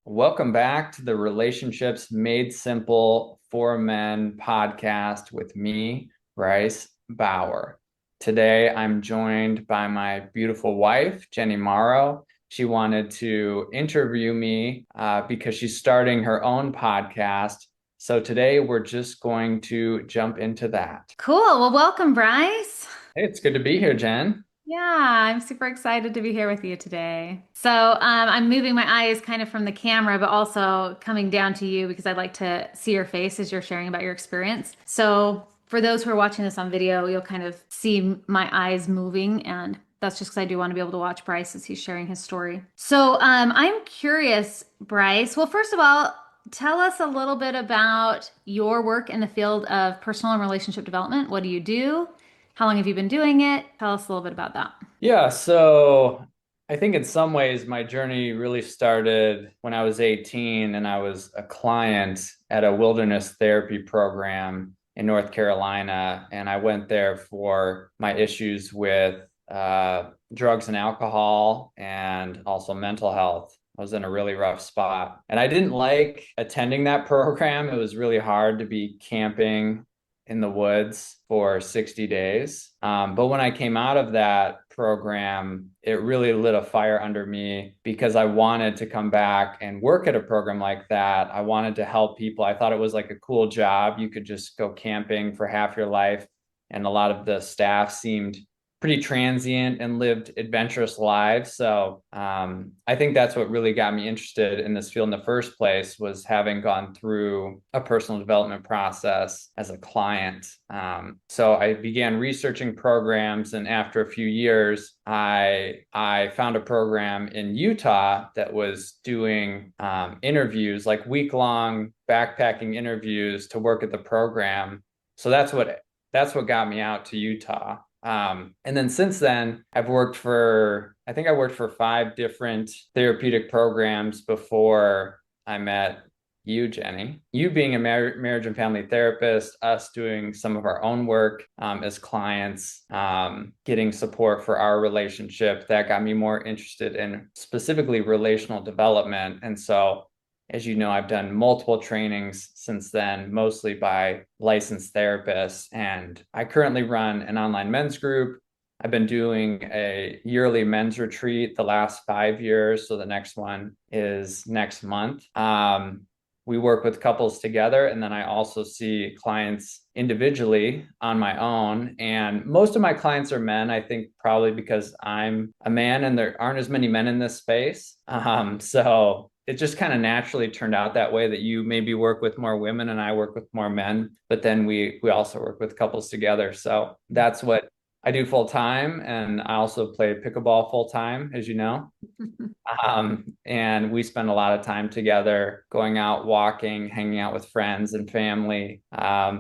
Welcome back to the Relationships Made Simple for Men podcast with me, Bryce Bauer. Today, I'm joined by my beautiful wife, Jenny Morrow. She wanted to interview me because she's starting her own podcast. So today, we're just going to jump into that. Cool. Well, welcome, Bryce. Hey, it's good to be here, Jen. Yeah, I'm super excited to be here with you today. I'm moving my eyes kind of from the camera, but also coming down to you because I'd like to see your face as you're sharing about your experience. So, for those who are watching this on video, you'll kind of see my eyes moving, and that's just because I do want to be able to watch Bryce as he's sharing his story. I'm curious, Bryce. Well, first of all, tell us a little bit about your work in the field of personal and relationship development. What do you do? How long have you been doing it? Tell us a little bit about that. Yeah, so I think in some ways my journey really started when I was 18 and I was a client at a wilderness therapy program in North Carolina. And I went there for my issues with drugs and alcohol and also mental health. I was in a really rough spot. And I didn't like attending that program. It was really hard to be camping in the woods for 60 days. But when I came out of that program, it really lit a fire under me because I wanted to come back and work at a program like that. I wanted to help people. I thought it was like a cool job. You could just go camping for half your life. And a lot of the staff seemed pretty transient and lived adventurous lives. I think that's what really got me interested in this field in the first place was having gone through a personal development process as a client. So I began researching programs, and after a few years, I found a program in Utah that was doing interviews, like week-long backpacking interviews to work at the program. So that's what got me out to Utah. And then since then, I think I worked for 5 different therapeutic programs before I met you, Jenny. You being a marriage and family therapist, us doing some of our own work as clients, getting support for our relationship, that got me more interested in specifically relational development. And so as you know, I've done multiple trainings since then, mostly by licensed therapists. And I currently run an online men's group. I've been doing a yearly men's retreat the last 5 years. So the next one is next month. We work with couples together, and then I also see clients individually on my own. And most of my clients are men, I think probably because I'm a man and there aren't as many men in this space. So it just kind of naturally turned out that way that you maybe work with more women and I work with more men, but then we also work with couples together. So that's what I do full time, and I also play pickleball full time, as you know. And we spend a lot of time together, going out, walking, hanging out with friends and family.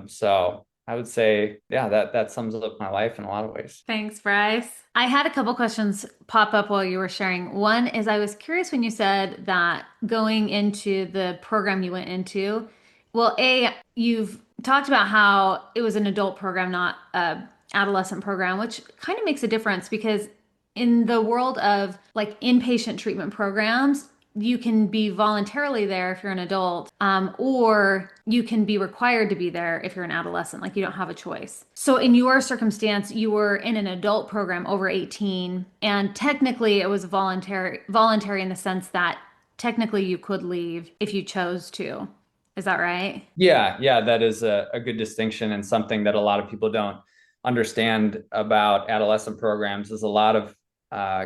So I would say, yeah, that sums up my life in a lot of ways. Thanks, Bryce. I had a couple questions pop up while you were sharing. One is I was curious when you said that going into the program you went into, well, you've talked about how it was an adult program, not a adolescent program, which kind of makes a difference because in the world of like inpatient treatment programs, you can be voluntarily there if you're an adult, or you can be required to be there if you're an adolescent. Like you don't have a choice. So in your circumstance, you were in an adult program over 18, and technically it was voluntary in the sense that technically you could leave if you chose to. Is that right? Yeah, that is a good distinction and something that a lot of people don't understand about adolescent programs is a lot of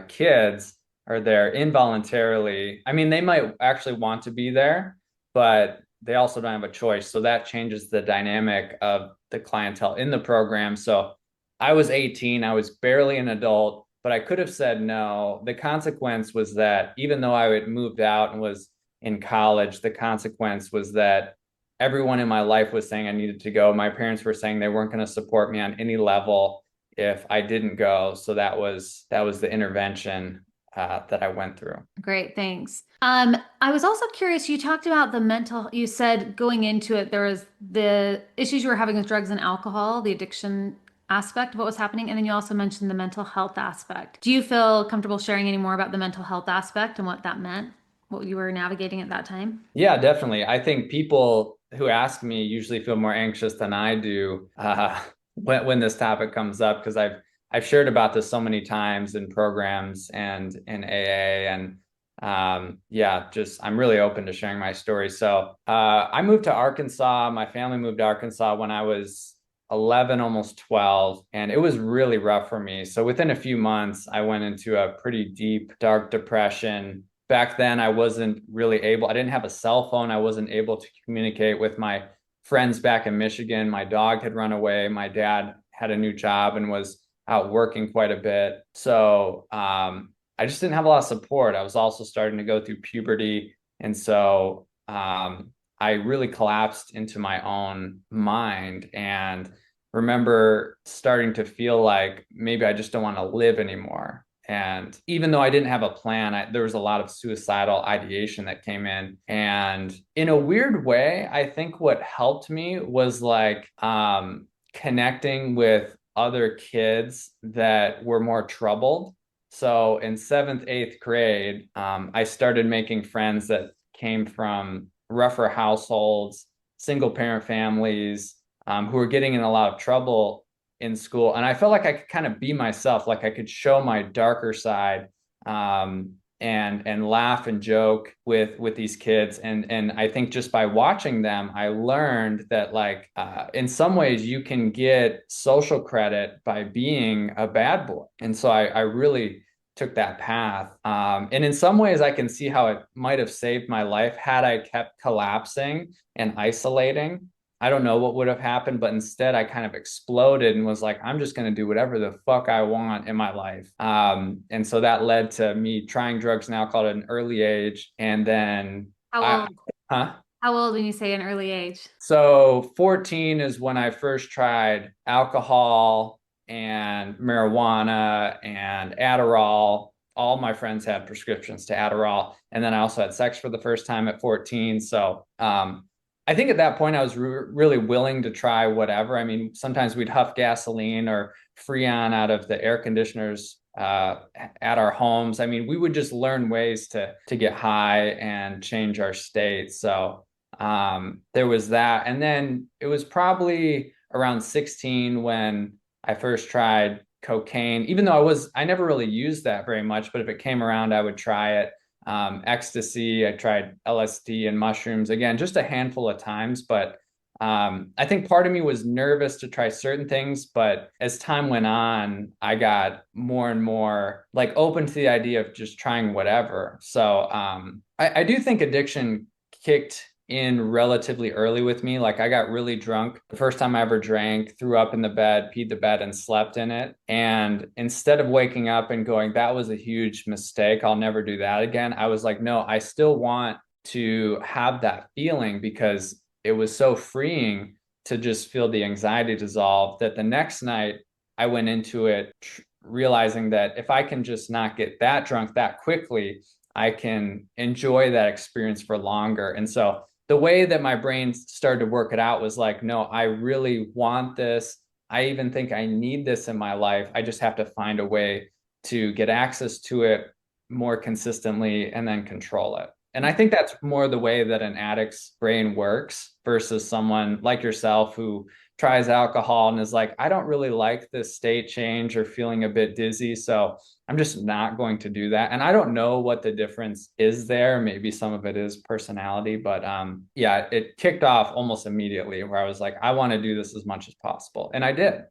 kids are there involuntarily. I mean, they might actually want to be there, but they also don't have a choice. So that changes the dynamic of the clientele in the program. So I was 18, I was barely an adult, but I could have said no. The consequence was that even though I had moved out and was in college, the consequence was that everyone in my life was saying I needed to go. My parents were saying they weren't going to support me on any level if I didn't go. So that was the intervention that I went through. Great, thanks. I was also curious, you talked about you said going into it, there was the issues you were having with drugs and alcohol, the addiction aspect of what was happening, and then you also mentioned the mental health aspect. Do you feel comfortable sharing any more about the mental health aspect and what that meant? what you were navigating at that time? Yeah, definitely. I think people who ask me usually feel more anxious than I do when this topic comes up because I've shared about this so many times in programs and in AA and yeah, just I'm really open to sharing my story. So I moved to Arkansas. My family moved to Arkansas when I was 11, almost 12, and it was really rough for me. So within a few months, I went into a pretty deep, dark depression. Back then I wasn't really able, I didn't have a cell phone. I wasn't able to communicate with my friends back in Michigan. My dog had run away. My dad had a new job and was out working quite a bit. So I just didn't have a lot of support. I was also starting to go through puberty. And so I really collapsed into my own mind and remember starting to feel like maybe I just don't want to live anymore. And even though I didn't have a plan, there was a lot of suicidal ideation that came in. And in a weird way, I think what helped me was like connecting with other kids that were more troubled. So in seventh, eighth grade, I started making friends that came from rougher households, single parent families, who were getting in a lot of trouble in school. And I felt like I could kind of be myself, like I could show my darker side, and laugh and joke with these kids. And I think just by watching them, I learned that like in some ways you can get social credit by being a bad boy. And so I really took that path. And in some ways, I can see how it might have saved my life had I kept collapsing and isolating. I don't know what would have happened, but instead I kind of exploded and was like, I'm just going to do whatever the fuck I want in my life. And so that led to me trying drugs and alcohol at an early age. And then How I, old? huh? How old when you say an early age? So 14 is when I first tried alcohol and marijuana and Adderall. All my friends had prescriptions to Adderall. And then I also had sex for the first time at 14. So I think at that point I was really willing to try whatever. I mean, sometimes we'd huff gasoline or Freon out of the air conditioners at our homes. I mean, we would just learn ways to get high and change our state. So there was that. And then it was probably around 16 when I first tried cocaine, even though I never really used that very much, but if it came around, I would try it. Ecstasy, I tried LSD and mushrooms again, just a handful of times. But I think part of me was nervous to try certain things, but as time went on, I got more and more like open to the idea of just trying whatever. So I do think addiction kicked in relatively early with me. Like I got really drunk the first time I ever drank, threw up in the bed, peed the bed, and slept in it. And instead of waking up and going, that was a huge mistake, I'll never do that again, I was like, no, I still want to have that feeling because it was so freeing to just feel the anxiety dissolve that the next night I went into it realizing that if I can just not get that drunk that quickly, I can enjoy that experience for longer. And so the way that my brain started to work it out was like, no, I really want this. I even think I need this in my life. I just have to find a way to get access to it more consistently and then control it. And I think that's more the way that an addict's brain works versus someone like yourself who tries alcohol and is like, I don't really like this state change or feeling a bit dizzy. So I'm just not going to do that. And I don't know what the difference is there. Maybe some of it is personality, but yeah, it kicked off almost immediately where I was like, I want to do this as much as possible. And I did.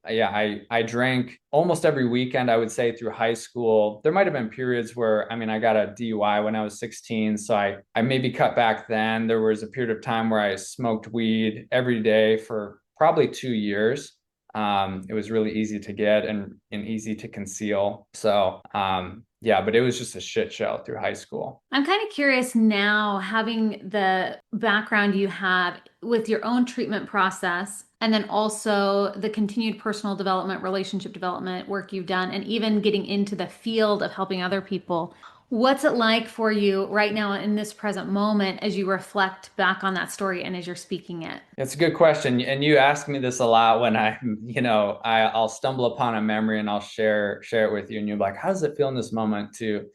Yeah, I drank almost every weekend, I would say, through high school. There might have been periods where, I mean, I got a DUI when I was 16, so I maybe cut back then. There was a period of time where I smoked weed every day for probably 2 years. It was really easy to get and easy to conceal. So yeah, but it was just a shit show through high school. I'm kind of curious now, having the background you have with your own treatment process, and then also the continued personal development, relationship development work you've done, and even getting into the field of helping other people. What's it like for you right now in this present moment as you reflect back on that story and as you're speaking it? It's a good question. And you ask me this a lot when I'll stumble upon a memory and I'll share it with you. And you're like, how does it feel in this moment to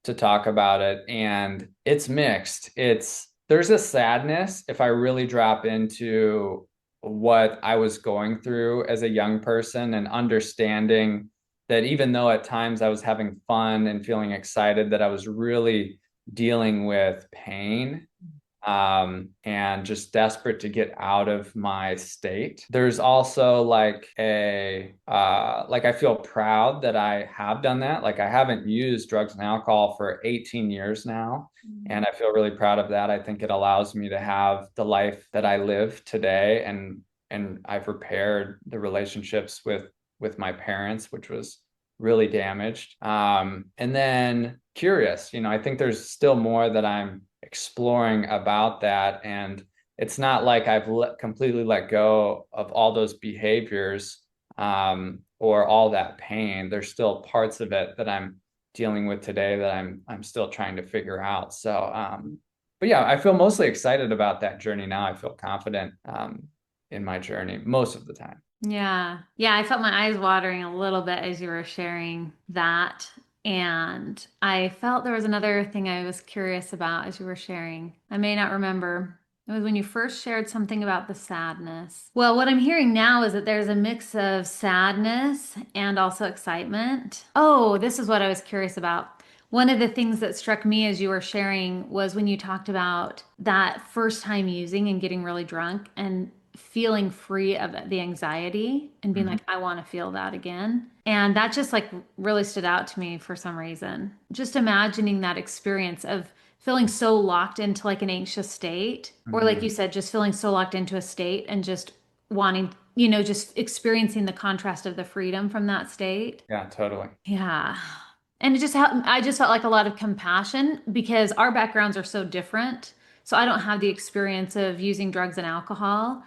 to talk about it, and it's mixed. There's a sadness if I really drop into what I was going through as a young person and understanding that even though at times I was having fun and feeling excited, that I was really dealing with pain, and just desperate to get out of my state. There's also like I feel proud that I have done that. Like I haven't used drugs and alcohol for 18 years now, and I feel really proud of that. I think it allows me to have the life that I live today, and I've repaired the relationships with my parents, which was really damaged. And then curious, I think there's still more that I'm exploring about that. And it's not like I've completely let go of all those behaviors, or all that pain. There's still parts of it that I'm dealing with today that I'm still trying to figure out. So, but yeah, I feel mostly excited about that journey now. I feel confident, in my journey most of the time. Yeah. Yeah, I felt my eyes watering a little bit as you were sharing that. And I felt there was another thing I was curious about as you were sharing. I may not remember. It was when you first shared something about the sadness. Well, what I'm hearing now is that there's a mix of sadness and also excitement. Oh, this is what I was curious about. One of the things that struck me as you were sharing was when you talked about that first time using and getting really drunk and feeling free of the anxiety and being Mhm. like, I want to feel that again. And that just like really stood out to me for some reason. Just imagining that experience of feeling so locked into like an anxious state, or like you Mhm. said, just feeling so locked into a state and just wanting, just experiencing the contrast of the freedom from that state. Yeah, totally. Yeah. And it just I just felt like a lot of compassion because our backgrounds are so different. So I don't have the experience of using drugs and alcohol,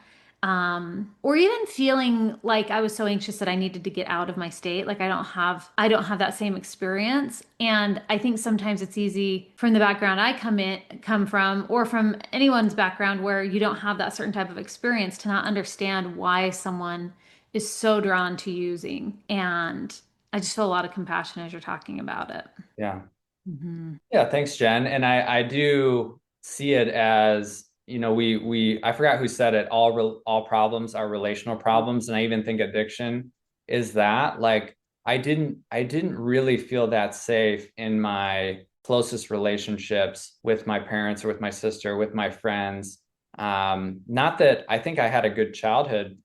or even feeling like I was so anxious that I needed to get out of my state. Like I don't have that same experience. And I think sometimes it's easy from the background I come from, or from anyone's background where you don't have that certain type of experience to not understand why someone is so drawn to using. And I just feel a lot of compassion as you're talking about it. Yeah. Hmm. Yeah, thanks, Jen. And I do see it as, we I forgot who said it, all problems are relational problems. And I even think addiction is that. Like I didn't really feel that safe in my closest relationships with my parents or with my sister, with my friends. Not that I think I had a good childhood,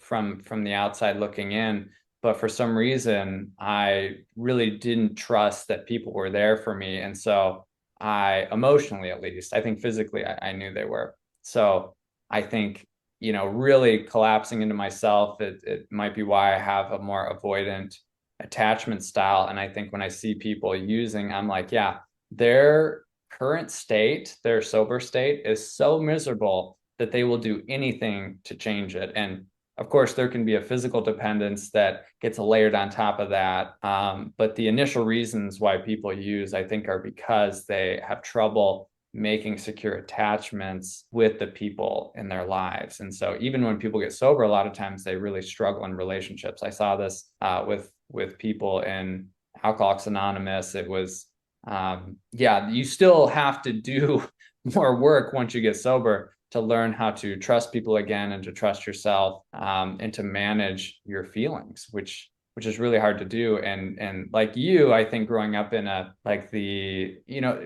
from the outside looking in, but for some reason I really didn't trust that people were there for me. And so I emotionally, at least, I think physically I knew they were. So I think, really collapsing into myself, it might be why I have a more avoidant attachment style. And I think when I see people using, I'm like, yeah, their current state, their sober state is so miserable that they will do anything to change it. And of course, there can be a physical dependence that gets layered on top of that. But the initial reasons why people use, I think, are because they have trouble making secure attachments with the people in their lives. And so even when people get sober, a lot of times they really struggle in relationships. I saw this, with people in Alcoholics Anonymous. It was, yeah, you still have to do more work once you get sober to learn how to trust people again and to trust yourself, and to manage your feelings, which is really hard to do. And like you, I think growing up in a like the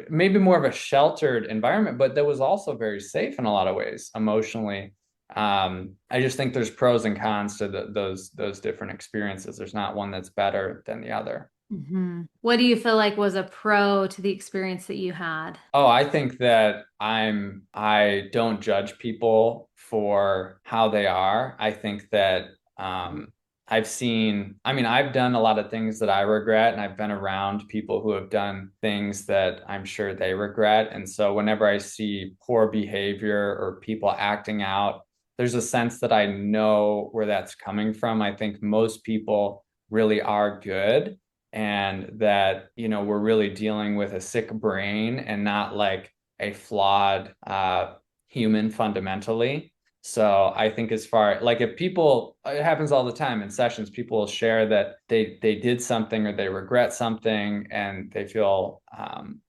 maybe more of a sheltered environment, but that was also very safe in a lot of ways emotionally. I just think there's pros and cons to those different experiences. There's not one that's better than the other. Hmm. What do you feel like was a pro to the experience that you had? Oh, I think that I don't judge people for how they are. I think that, I've done a lot of things that I regret, and I've been around people who have done things that I'm sure they regret. And so whenever I see poor behavior or people acting out, there's a sense that I know where that's coming from. I think most people really are good, and that we're really dealing with a sick brain and not like a flawed, human fundamentally. So I think as far like if people, it happens all the time in sessions, people will share that they did something or they regret something and they feel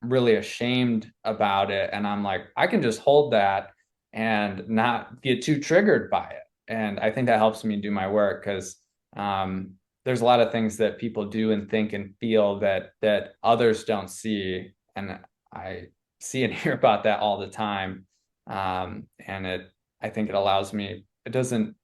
really ashamed about it. And I'm like, I can just hold that and not get too triggered by it. And I think that helps me do my work because there's a lot of things that people do and think and feel that others don't see. And I see and hear about that all the time. And I think it allows me, it doesn't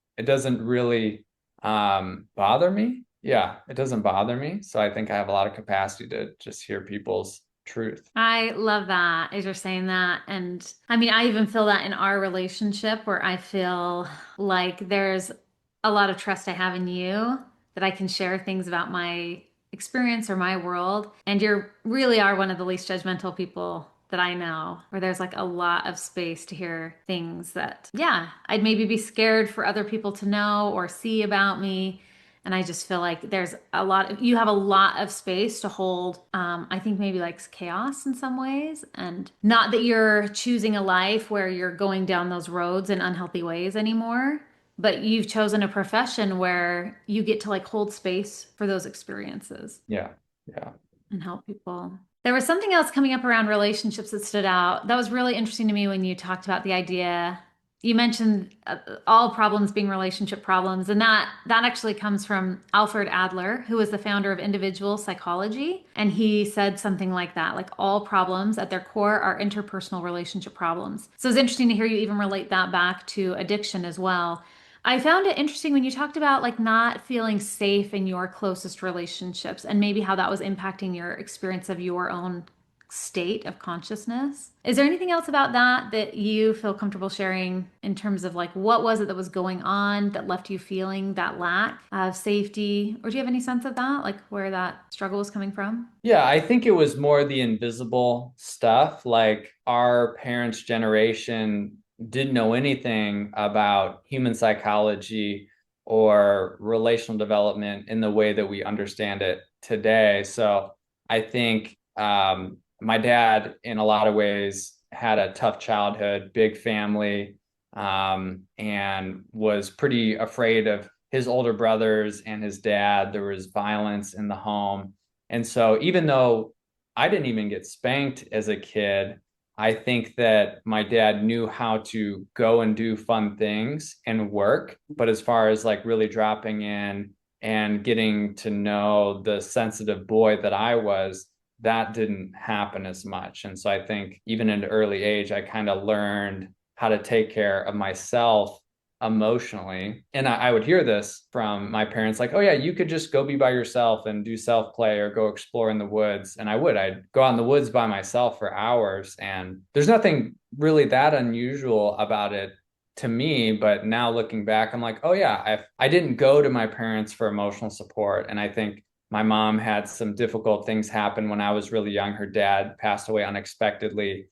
really bother me. Yeah, it doesn't bother me. So I think I have a lot of capacity to just hear people's truth. I love that as you're saying that. And I mean, I even feel that in our relationship where I feel like there's a lot of trust I have in you that I can share things about my experience or my world. And you really are one of the least judgmental people that I know, where there's like a lot of space to hear things that, yeah, I'd maybe be scared for other people to know or see about me. And I just feel like there's a lot of, you have a lot of space to hold, I think maybe like chaos in some ways. And not that you're choosing a life where you're going down those roads in unhealthy ways anymore, but you've chosen a profession where you get to like hold space for those experiences Yeah. Yeah. and help people. There was something else coming up around relationships that stood out. That was really interesting to me when you talked about the idea. You mentioned all problems being relationship problems, and that actually comes from Alfred Adler, who was the founder of individual psychology, and he said something like that, like all problems at their core are interpersonal relationship problems. So it's interesting to hear you even relate that back to addiction as well. I found it interesting when you talked about like not feeling safe in your closest relationships and maybe how that was impacting your experience of your own state of consciousness. Is there anything else about that that you feel comfortable sharing in terms of like what was it that was going on that left you feeling that lack of safety? Or do you have any sense of that, like where that struggle was coming from? Yeah, I think it was more the invisible stuff. Like our parents' generation didn't know anything about human psychology or relational development in the way that we understand it today. So I think my dad, in a lot of ways, had a tough childhood, big family, and was pretty afraid of his older brothers and his dad. There was violence in the home. And so even though I didn't even get spanked as a kid, I think that my dad knew how to go and do fun things and work. But as far as like really dropping in and getting to know the sensitive boy that I was, that didn't happen as much. And so I think even at an early age, I kind of learned how to take care of myself emotionally. And I would hear this from my parents like, oh, yeah, you could just go be by yourself and do self play or go explore in the woods. And I'd go out in the woods by myself for hours. And there's nothing really that unusual about it to me. But now looking back, I'm like, oh, yeah, I didn't go to my parents for emotional support. And I think my mom had some difficult things happen when I was really young. Her dad passed away unexpectedly.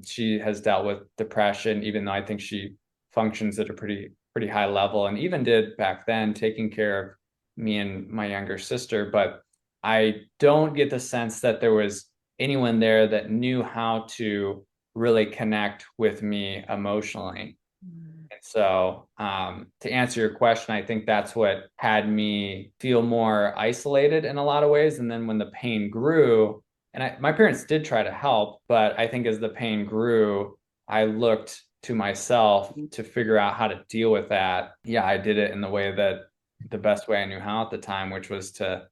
She has dealt with depression, even though I think she functions at a pretty high level and even did back then taking care of me and my younger sister. But I don't get the sense that there was anyone there that knew how to really connect with me emotionally. And so to answer your question, I think that's what had me feel more isolated in a lot of ways. And then when the pain grew, and my parents did try to help, but I think as the pain grew, I looked to myself to figure out how to deal with that. Yeah, I did it in the way that the best way I knew how at the time, which was to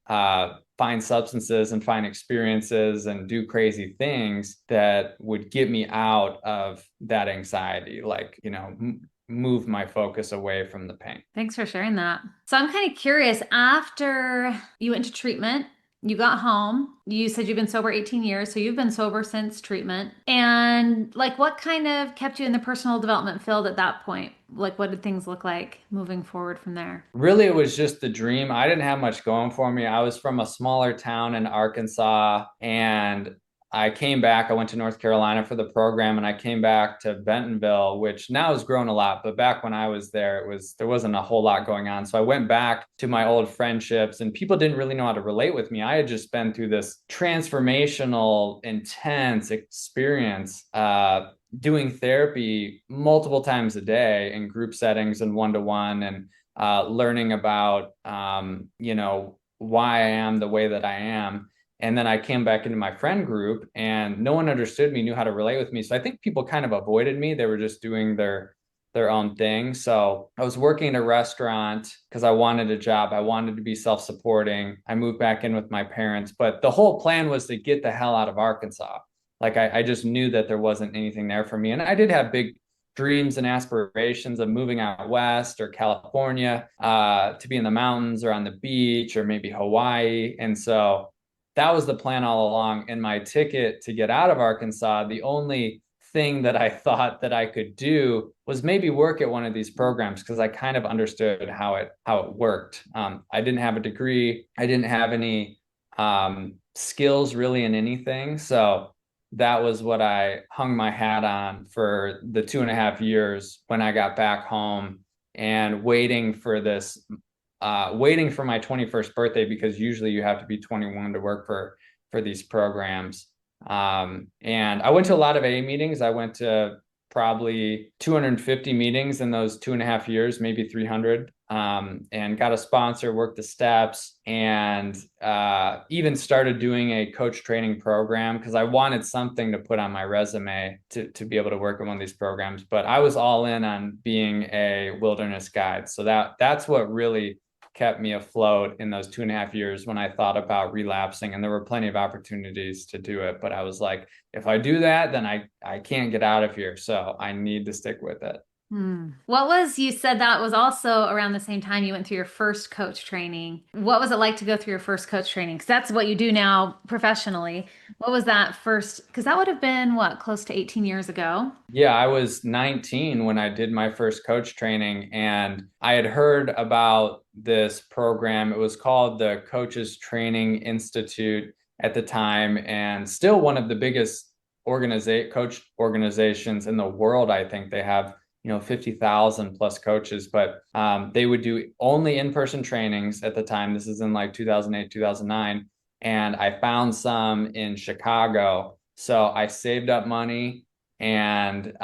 find substances and find experiences and do crazy things that would get me out of that anxiety, like, move my focus away from the pain. Thanks for sharing that. So I'm kind of curious, after you went to treatment, you got home, you said you've been sober 18 years, so you've been sober since treatment. And like what kind of kept you in the personal development field at that point? Like what did things look like moving forward from there? Really, it was just the dream. I didn't have much going for me. I was from a smaller town in Arkansas, and I came back. I went to North Carolina for the program, and I came back to Bentonville, which now has grown a lot. But back when I was there, there wasn't a whole lot going on. So I went back to my old friendships, and people didn't really know how to relate with me. I had just been through this transformational, intense experience. doing therapy multiple times a day in group settings and one-to-one, and learning about, why I am the way that I am. And then I came back into my friend group and no one understood me, knew how to relate with me. So I think people kind of avoided me. They were just doing their own thing. So I was working at a restaurant because I wanted a job. I wanted to be self-supporting. I moved back in with my parents, but the whole plan was to get the hell out of Arkansas. Like I just knew that there wasn't anything there for me. And I did have big dreams and aspirations of moving out west or California, to be in the mountains or on the beach or maybe Hawaii. And so that was the plan all along. And my ticket to get out of Arkansas, the only thing that I thought that I could do was maybe work at one of these programs because I kind of understood how it worked. I didn't have a degree. I didn't have any skills really in anything. So that was what I hung my hat on for the 2.5 years when I got back home and waiting for my 21st birthday, because usually you have to be 21 to work for these programs. And I went to a lot of AA meetings. I went to probably 250 meetings in those 2.5 years, maybe 300, and got a sponsor, worked the steps, and even started doing a coach training program because I wanted something to put on my resume to be able to work in one of these programs. But I was all in on being a wilderness guide. So that's what really kept me afloat in those 2.5 years when I thought about relapsing. And there were plenty of opportunities to do it. But I was like, if I do that, then I can't get out of here. So I need to stick with it. You said that was also around the same time you went through your first coach training. What was it like to go through your first coach training? Because that's what you do now professionally. What was that first? Because that would have been what, close to 18 years ago? Yeah, I was 19 when I did my first coach training, and I had heard about this program. It was called the Coaches Training Institute at the time, and still one of the biggest coach organizations in the world. I think they have 50,000 plus coaches, but they would do only in-person trainings at the time. This is in like 2008, 2009. And I found some in Chicago. So I saved up money, and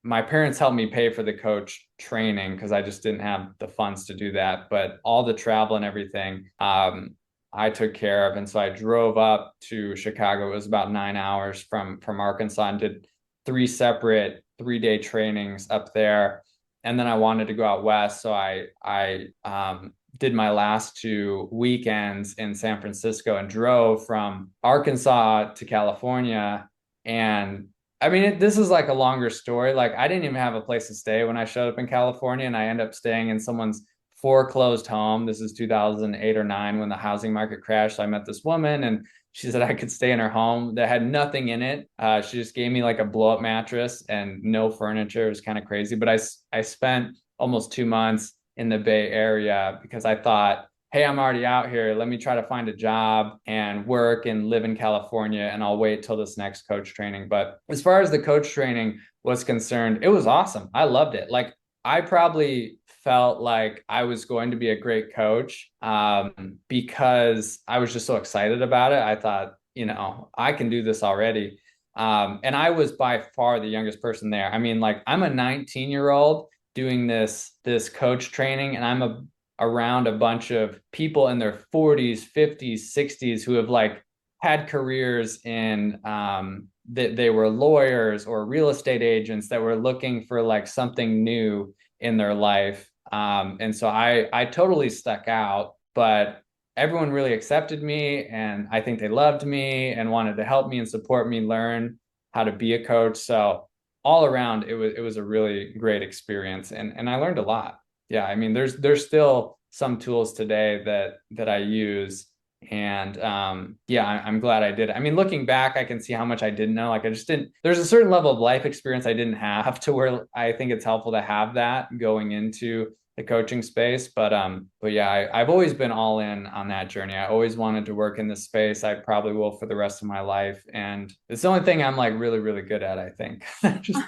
my parents helped me pay for the coach training because I just didn't have the funds to do that. But all the travel and everything, I took care of. And so I drove up to Chicago. It was about 9 hours from Arkansas, and did 3 separate 3-day trainings up there. And then I wanted to go out west. So I did my last 2 weekends in San Francisco and drove from Arkansas to California. And I mean, this is like a longer story. Like I didn't even have a place to stay when I showed up in California, and I ended up staying in someone's foreclosed home. This is 2008 or 9 when the housing market crashed. So I met this woman, and she said I could stay in her home that had nothing in it. She just gave me like a blow up mattress and no furniture. It was kind of crazy. But I spent almost 2 months in the Bay Area because I thought, hey, I'm already out here. Let me try to find a job and work and live in California, and I'll wait till this next coach training. But as far as the coach training was concerned, it was awesome. I loved it. Like I probably felt like I was going to be a great coach, because I was just so excited about it. I thought, I can do this already. And I was by far the youngest person there. I mean, like I'm a 19-year-old doing this coach training, and I'm around a bunch of people in their 40s, 50s, 60s who have like had careers in that they were lawyers or real estate agents that were looking for like something new in their life. And so I totally stuck out, but everyone really accepted me, and I think they loved me and wanted to help me and support me learn how to be a coach. So all around, it was a really great experience, and I learned a lot. Yeah, I mean, there's still some tools today that I use, and yeah, I'm glad I did it. I mean, looking back, I can see how much I didn't know. Like I just didn't. There's a certain level of life experience I didn't have to where I think it's helpful to have that going into the coaching space. But yeah, I've always been all in on that journey. I always wanted to work in this space. I probably will for the rest of my life. And it's the only thing I'm like really, really good at, I think. Just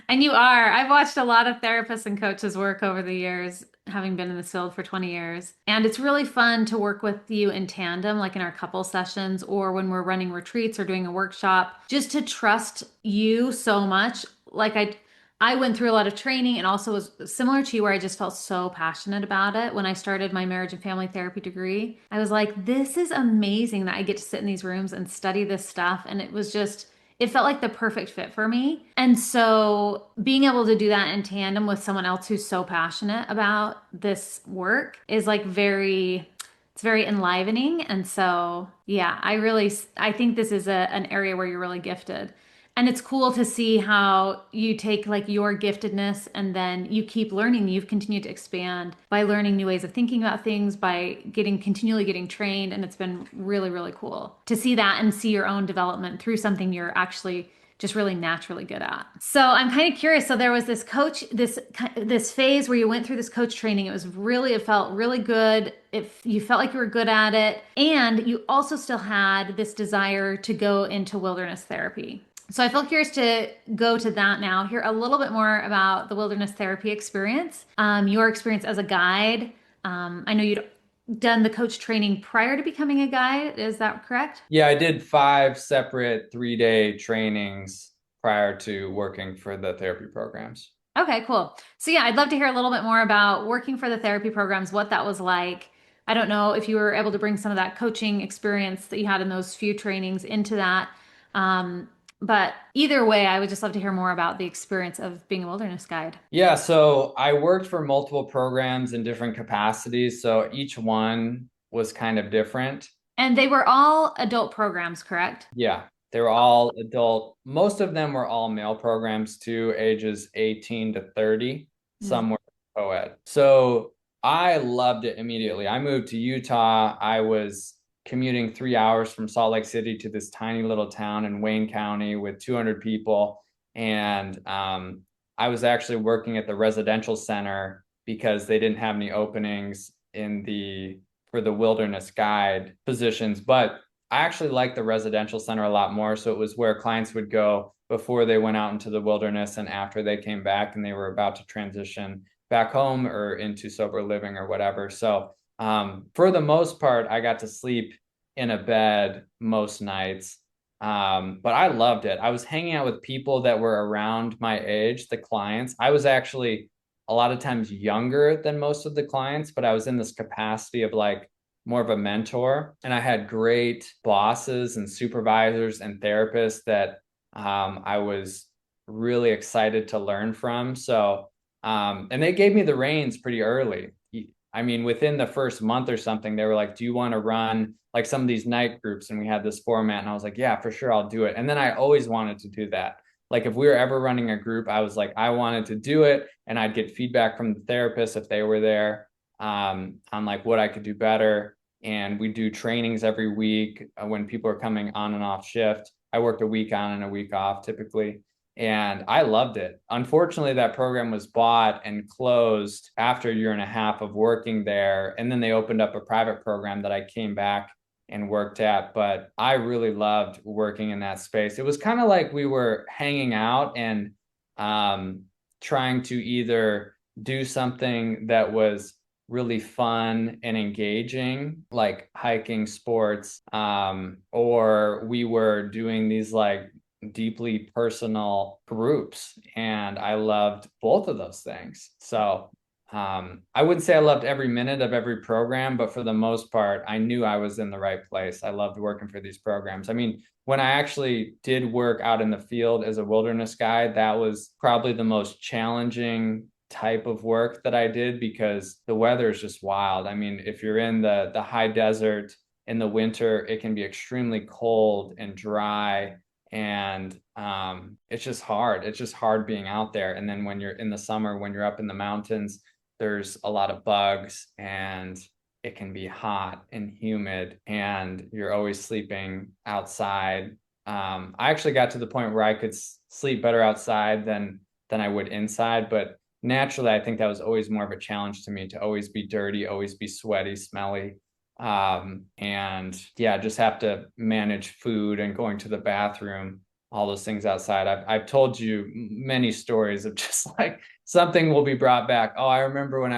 And you are. I've watched a lot of therapists and coaches work over the years, having been in this field for 20 years. And it's really fun to work with you in tandem, like in our couple sessions or when we're running retreats or doing a workshop, just to trust you so much. Like I went through a lot of training and also was similar to you where I just felt so passionate about it. When I started my marriage and family therapy degree, I was like, this is amazing that I get to sit in these rooms and study this stuff. And it was just, it felt like the perfect fit for me. And so being able to do that in tandem with someone else who's so passionate about this work is like it's very enlivening. And so, yeah, I think this is an area where you're really gifted. And it's cool to see how you take like your giftedness and then you keep learning. You've continued to expand by learning new ways of thinking about things, by continually getting trained. And it's been really, really cool to see that and see your own development through something you're actually just really naturally good at. So I'm kind of curious. So there was this coach, this phase where you went through this coach training. It felt really good. If you felt like you were good at it, and you also still had this desire to go into wilderness therapy. So I feel curious to go to that now, hear a little bit more about the wilderness therapy experience, your experience as a guide. I know you'd done the coach training prior to becoming a guide. Is that correct? yeah, I did 5 separate 3-day trainings prior to working for the therapy programs. Okay, cool. So yeah, I'd love to hear a little bit more about working for the therapy programs, what that was like. I don't know if you were able to bring some of that coaching experience that you had in those few trainings into that. Um, but either way, I would just love to hear more about the experience of being a wilderness guide. Yeah, so I worked for multiple programs in different capacities. So each one was kind of different. And they were all adult programs, correct? Yeah, they were all adult. Most of them were all male programs too, ages 18 to 30. Mm. Some were co-ed. So I loved it immediately. I moved to Utah. I was commuting 3 hours from Salt Lake City to this tiny little town in Wayne County with 200 people. And I was actually working at the residential center because they didn't have any openings for the wilderness guide positions. But I actually liked the residential center a lot more. So it was where clients would go before they went out into the wilderness and after they came back and they were about to transition back home or into sober living or whatever. So for the most part, I got to sleep in a bed most nights. But I loved it. I was hanging out with people that were around my age, the clients. I was actually a lot of times younger than most of the clients, but I was in this capacity of like more of a mentor. And I had great bosses and supervisors and therapists that I was really excited to learn from. So, and they gave me the reins pretty early. I mean, within the first month or something, they were like, do you want to run like some of these night groups? And we had this format. And I was like, yeah, for sure, I'll do it. And then I always wanted to do that. Like if we were ever running a group, I was like, I wanted to do it. And I'd get feedback from the therapist if they were there on like what I could do better. And we do trainings every week when people are coming on and off shift. I worked a week on and a week off typically. And I loved it. Unfortunately, that program was bought and closed after a year and a half of working there. And then they opened up a private program that I came back and worked at. But I really loved working in that space. It was kind of like we were hanging out and trying to either do something that was really fun and engaging, like hiking, sports, or we were doing these like deeply personal groups. And I loved both of those things. So I wouldn't say I loved every minute of every program, but for the most part, I knew I was in the right place. I loved working for these programs. I mean, when I actually did work out in the field as a wilderness guide, that was probably the most challenging type of work that I did because the weather is just wild. I mean, if you're in the high desert in the winter, it can be extremely cold and dry and it's just hard. It's just hard being out there. And then when you're in the summer, when you're up in the mountains, there's a lot of bugs and it can be hot and humid and you're always sleeping outside. I actually got to the point where I could sleep better outside than I would inside, but naturally, I think that was always more of a challenge to me, to always be dirty, always be sweaty, smelly. And yeah, just have to manage food and going to the bathroom, all those things outside. I've told you many stories of just like something will be brought back. Oh, I remember when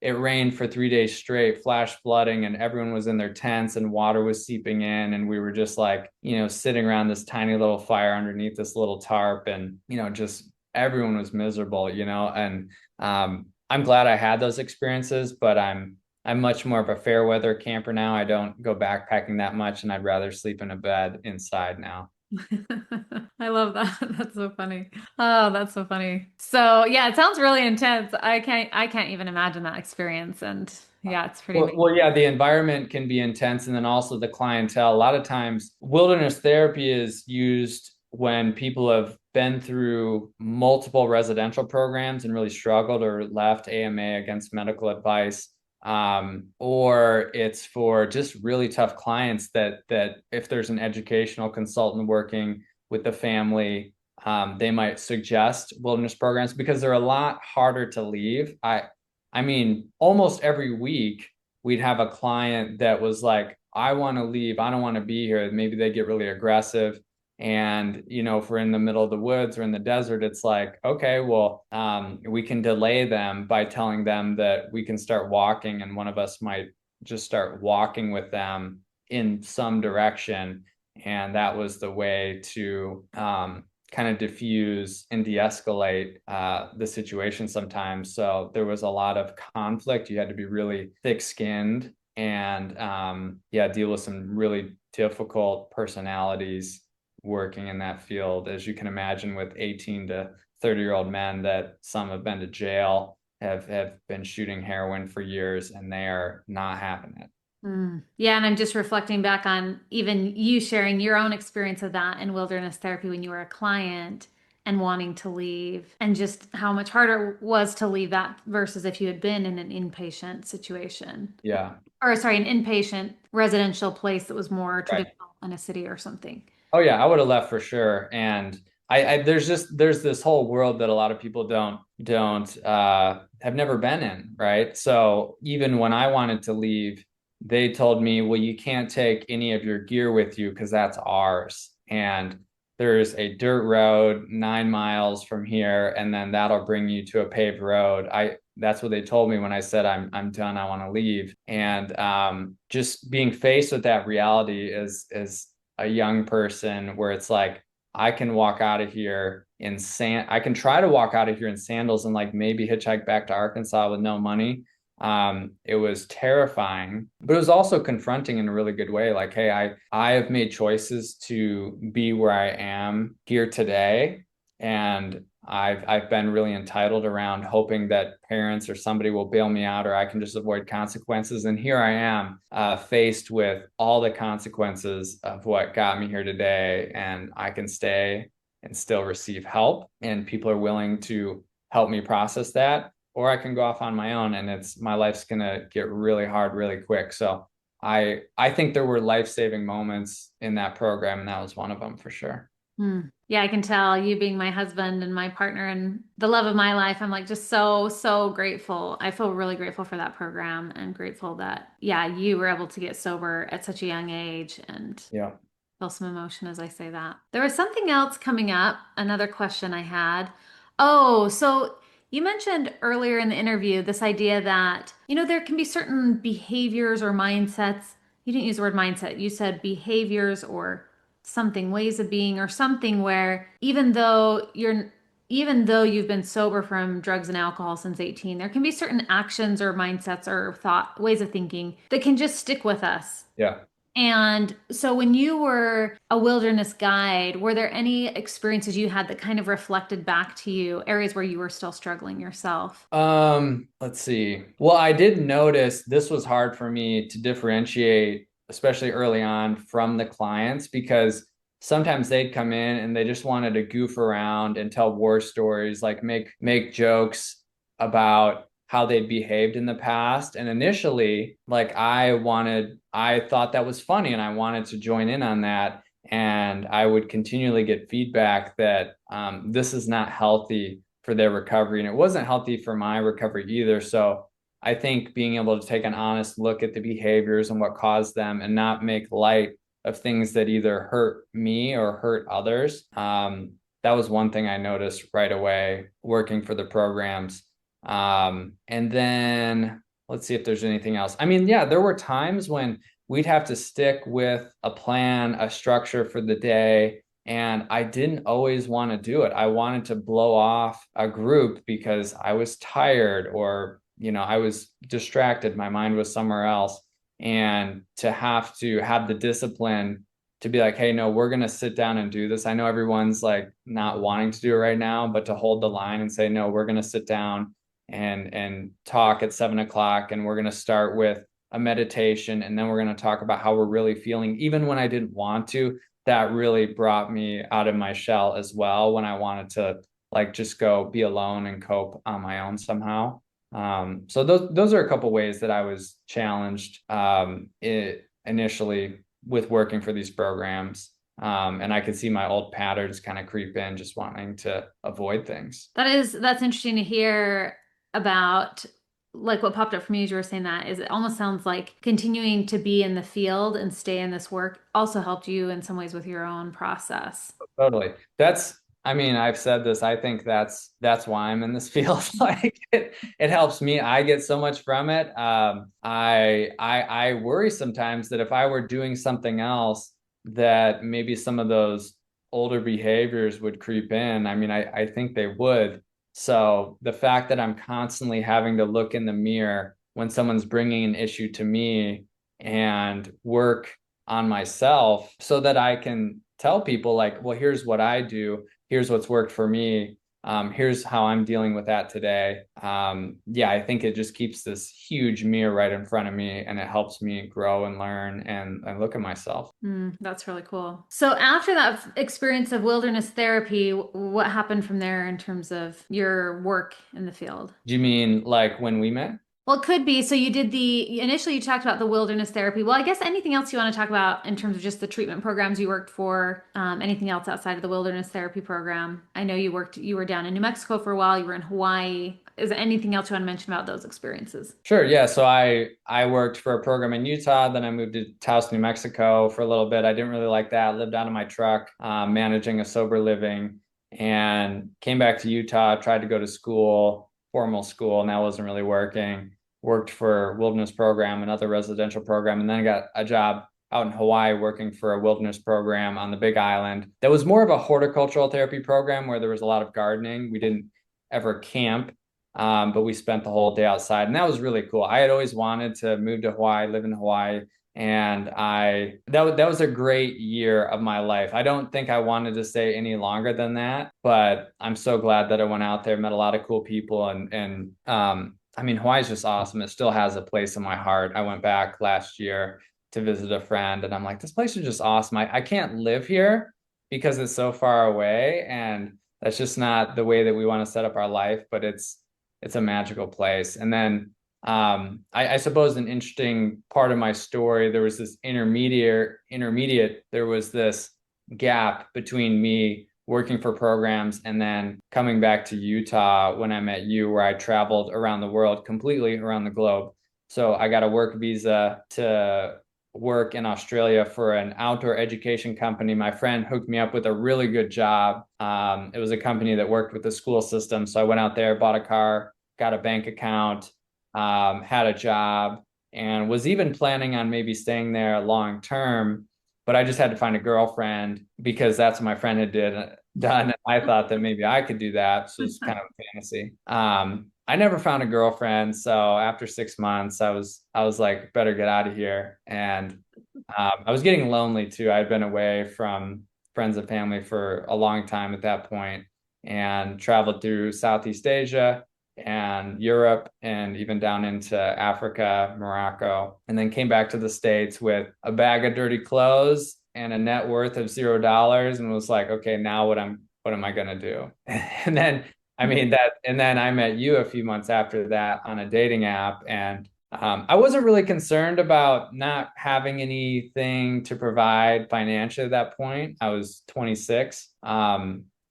it rained for 3 days straight, flash flooding, and everyone was in their tents and water was seeping in. And we were just like, sitting around this tiny little fire underneath this little tarp, and, just everyone was miserable, and I'm glad I had those experiences, but I'm much more of a fair weather camper now. I don't go backpacking that much, and I'd rather sleep in a bed inside now. I love that. That's so funny. Oh, that's so funny. So yeah, it sounds really intense. I can't even imagine that experience. And yeah, it's pretty amazing. Well, yeah, the environment can be intense, and then also the clientele. A lot of times, wilderness therapy is used when people have been through multiple residential programs and really struggled or left AMA against medical advice. Or it's for just really tough clients that if there's an educational consultant working with the family, they might suggest wilderness programs because they're a lot harder to leave. I mean, almost every week we'd have a client that was like, I want to leave. I don't want to be here. Maybe they get really aggressive. And, if we're in the middle of the woods or in the desert, it's like, okay, well, we can delay them by telling them that we can start walking, and one of us might just start walking with them in some direction. And that was the way to kind of diffuse and de-escalate the situation sometimes. So there was a lot of conflict. You had to be really thick-skinned and deal with some really difficult personalities working in that field, as you can imagine, with 18 to 30-year-old men that some have been to jail, have been shooting heroin for years, and they are not having it. Yeah, and I'm just reflecting back on even you sharing your own experience of that in wilderness therapy when you were a client and wanting to leave, and just how much harder it was to leave that versus if you had been in an inpatient situation. Yeah. Or sorry, an inpatient residential place that was more Right. traditional in a city or something. Oh yeah, I would have left for sure. And there's this whole world that a lot of people don't have never been in, right? So even when I wanted to leave, they told me, well, you can't take any of your gear with you because that's ours. And there's a dirt road 9 miles from here, and then that'll bring you to a paved road. That's what they told me when I said I'm done, I want to leave. And just being faced with that reality is a young person, where it's like, I can walk out of here in I can try to walk out of here in sandals and like maybe hitchhike back to Arkansas with no money. It was terrifying, but it was also confronting in a really good way. Like, hey, I have made choices to be where I am here today, and I've been really entitled around hoping that parents or somebody will bail me out, or I can just avoid consequences. And here I am, faced with all the consequences of what got me here today, and I can stay and still receive help, and people are willing to help me process that, or I can go off on my own, and my life's gonna get really hard really quick. So I think there were life-saving moments in that program, and that was one of them for sure. Yeah, I can tell you being my husband and my partner and the love of my life. I'm like just so, so grateful. I feel really grateful for that program and grateful that, yeah, you were able to get sober at such a young age and Yeah. feel some emotion as I say that. There was something else coming up, another question I had. Oh, so you mentioned earlier in the interview this idea that, there can be certain behaviors or mindsets. You didn't use the word mindset. You said behaviors or something, ways of being or something where even though you've been sober from drugs and alcohol since 18, there can be certain actions or mindsets or thought ways of thinking that can just stick with us. Yeah. And so when you were a wilderness guide, were there any experiences you had that kind of reflected back to you, areas where you were still struggling yourself? Let's see. Well, I did notice this was hard for me to differentiate, especially early on, from the clients, because sometimes they'd come in and they just wanted to goof around and tell war stories, like make jokes about how they behaved in the past. And initially, like I thought that was funny and I wanted to join in on that. And I would continually get feedback that this is not healthy for their recovery. And it wasn't healthy for my recovery either. So I think being able to take an honest look at the behaviors and what caused them and not make light of things that either hurt me or hurt others. That was one thing I noticed right away working for the programs. And then let's see if there's anything else. I mean, yeah, there were times when we'd have to stick with a plan, a structure for the day. And I didn't always want to do it. I wanted to blow off a group because I was tired or, I was distracted. My mind was somewhere else. And to have the discipline to be like, hey, no, we're going to sit down and do this. I know everyone's like not wanting to do it right now, but to hold the line and say, no, we're going to sit down and talk at 7 o'clock. And we're going to start with a meditation. And then we're going to talk about how we're really feeling, even when I didn't want to. That really brought me out of my shell as well when I wanted to like just go be alone and cope on my own somehow. So those are a couple ways that I was challenged initially with working for these programs. And I could see my old patterns kind of creep in, just wanting to avoid things. That's interesting to hear about. Like what popped up for me as you were saying that is it almost sounds like continuing to be in the field and stay in this work also helped you in some ways with your own process. Totally. I mean, I've said this, I think that's why I'm in this field. Like it helps me. I get so much from it. I worry sometimes that if I were doing something else, that maybe some of those older behaviors would creep in. I mean, I think they would. So the fact that I'm constantly having to look in the mirror when someone's bringing an issue to me and work on myself so that I can tell people like, well, here's what I do. Here's what's worked for me. Here's how I'm dealing with that today. Yeah, I think it just keeps this huge mirror right in front of me and it helps me grow and learn and look at myself. That's really cool. So after that experience of wilderness therapy, what happened from there in terms of your work in the field? Do you mean like when we met? Well, it could be. So you did initially you talked about the wilderness therapy. Well, I guess anything else you want to talk about in terms of just the treatment programs you worked for, anything else outside of the wilderness therapy program? I know you were down in New Mexico for a while, you were in Hawaii. Is there anything else you want to mention about those experiences? Sure. Yeah. So I worked for a program in Utah. Then I moved to Taos, New Mexico for a little bit. I didn't really like that. Lived out of my truck, managing a sober living, and came back to Utah. Tried to go to school, formal school, and that wasn't really working. Worked for wilderness program, another residential program, and then I got a job out in Hawaii working for a wilderness program on the Big Island. That was more of a horticultural therapy program where there was a lot of gardening. We didn't ever camp. But we spent the whole day outside, and that was really cool. I had always wanted to move to Hawaii, live in Hawaii, and that was a great year of my life. I don't think I wanted to stay any longer than that, but I'm so glad that I went out there, met a lot of cool people, and I mean, Hawaii's just awesome. It still has a place in my heart. I went back last year to visit a friend, and I'm like, this place is just awesome. I can't live here because it's so far away, and that's just not the way that we want to set up our life, but it's a magical place. And then I suppose an interesting part of my story, there was this there was this gap between me working for programs and then coming back to Utah when I met you, where I traveled around the world, completely around the globe. So I got a work visa to work in Australia for an outdoor education company. My friend hooked me up with a really good job. It was a company that worked with the school system. So I went out there, bought a car, got a bank account, had a job, and was even planning on maybe staying there long term. But I just had to find a girlfriend because that's what my friend had done. I thought that maybe I could do that. So it's kind of a fantasy. I never found a girlfriend. So after 6 months, I was like, better get out of here. And I was getting lonely too. I'd been away from friends and family for a long time at that point and traveled through Southeast Asia and Europe and even down into Africa, Morocco, and then came back to the States with a bag of dirty clothes and a net worth of $0 and was like, okay, now what am I gonna do? And then and then I met you a few months after that on a dating app, and I wasn't really concerned about not having anything to provide financially at that point. I was 26.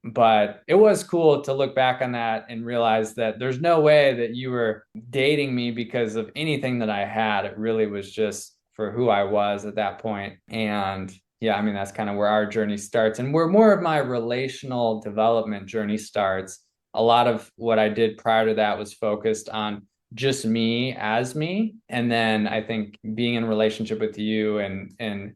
But it was cool to look back on that and realize that there's no way that you were dating me because of anything that I had. It really was just for who I was at that point. And yeah, I mean, that's kind of where our journey starts. And where more of my relational development journey starts. A lot of what I did prior to that was focused on just me as me. And then I think being in relationship with you and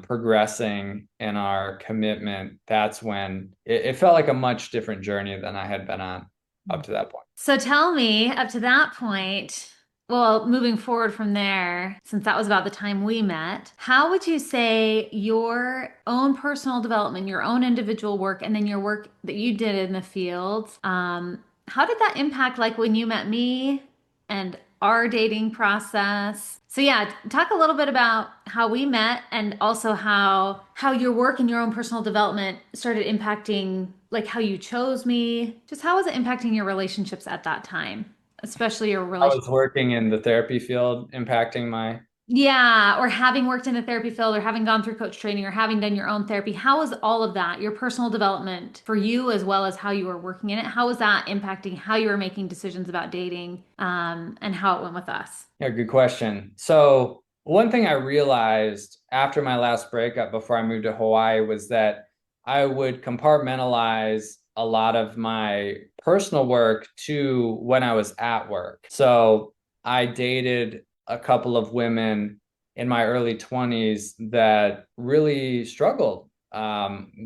progressing in our commitment, that's when it felt like a much different journey than I had been on up to that point. So tell me, up to that point, well, moving forward from there, since that was about the time we met, how would you say your own personal development, your own individual work, and then your work that you did in the field, how did that impact like when you met me and our dating process? So yeah, talk a little bit about how we met and also how your work and your own personal development started impacting like how you chose me. Just how was it impacting your relationships at that time, especially your I relationship? was working in the therapy field, impacting my. Yeah, or having worked in the therapy field or having gone through coach training or having done your own therapy. How was all of that, your personal development for you as well as how you were working in it? How was that impacting how you were making decisions about dating, and how it went with us? Yeah, good question. So, one thing I realized after my last breakup before I moved to Hawaii was that I would compartmentalize a lot of my personal work to when I was at work. So, I dated a couple of women in my early 20s that really struggled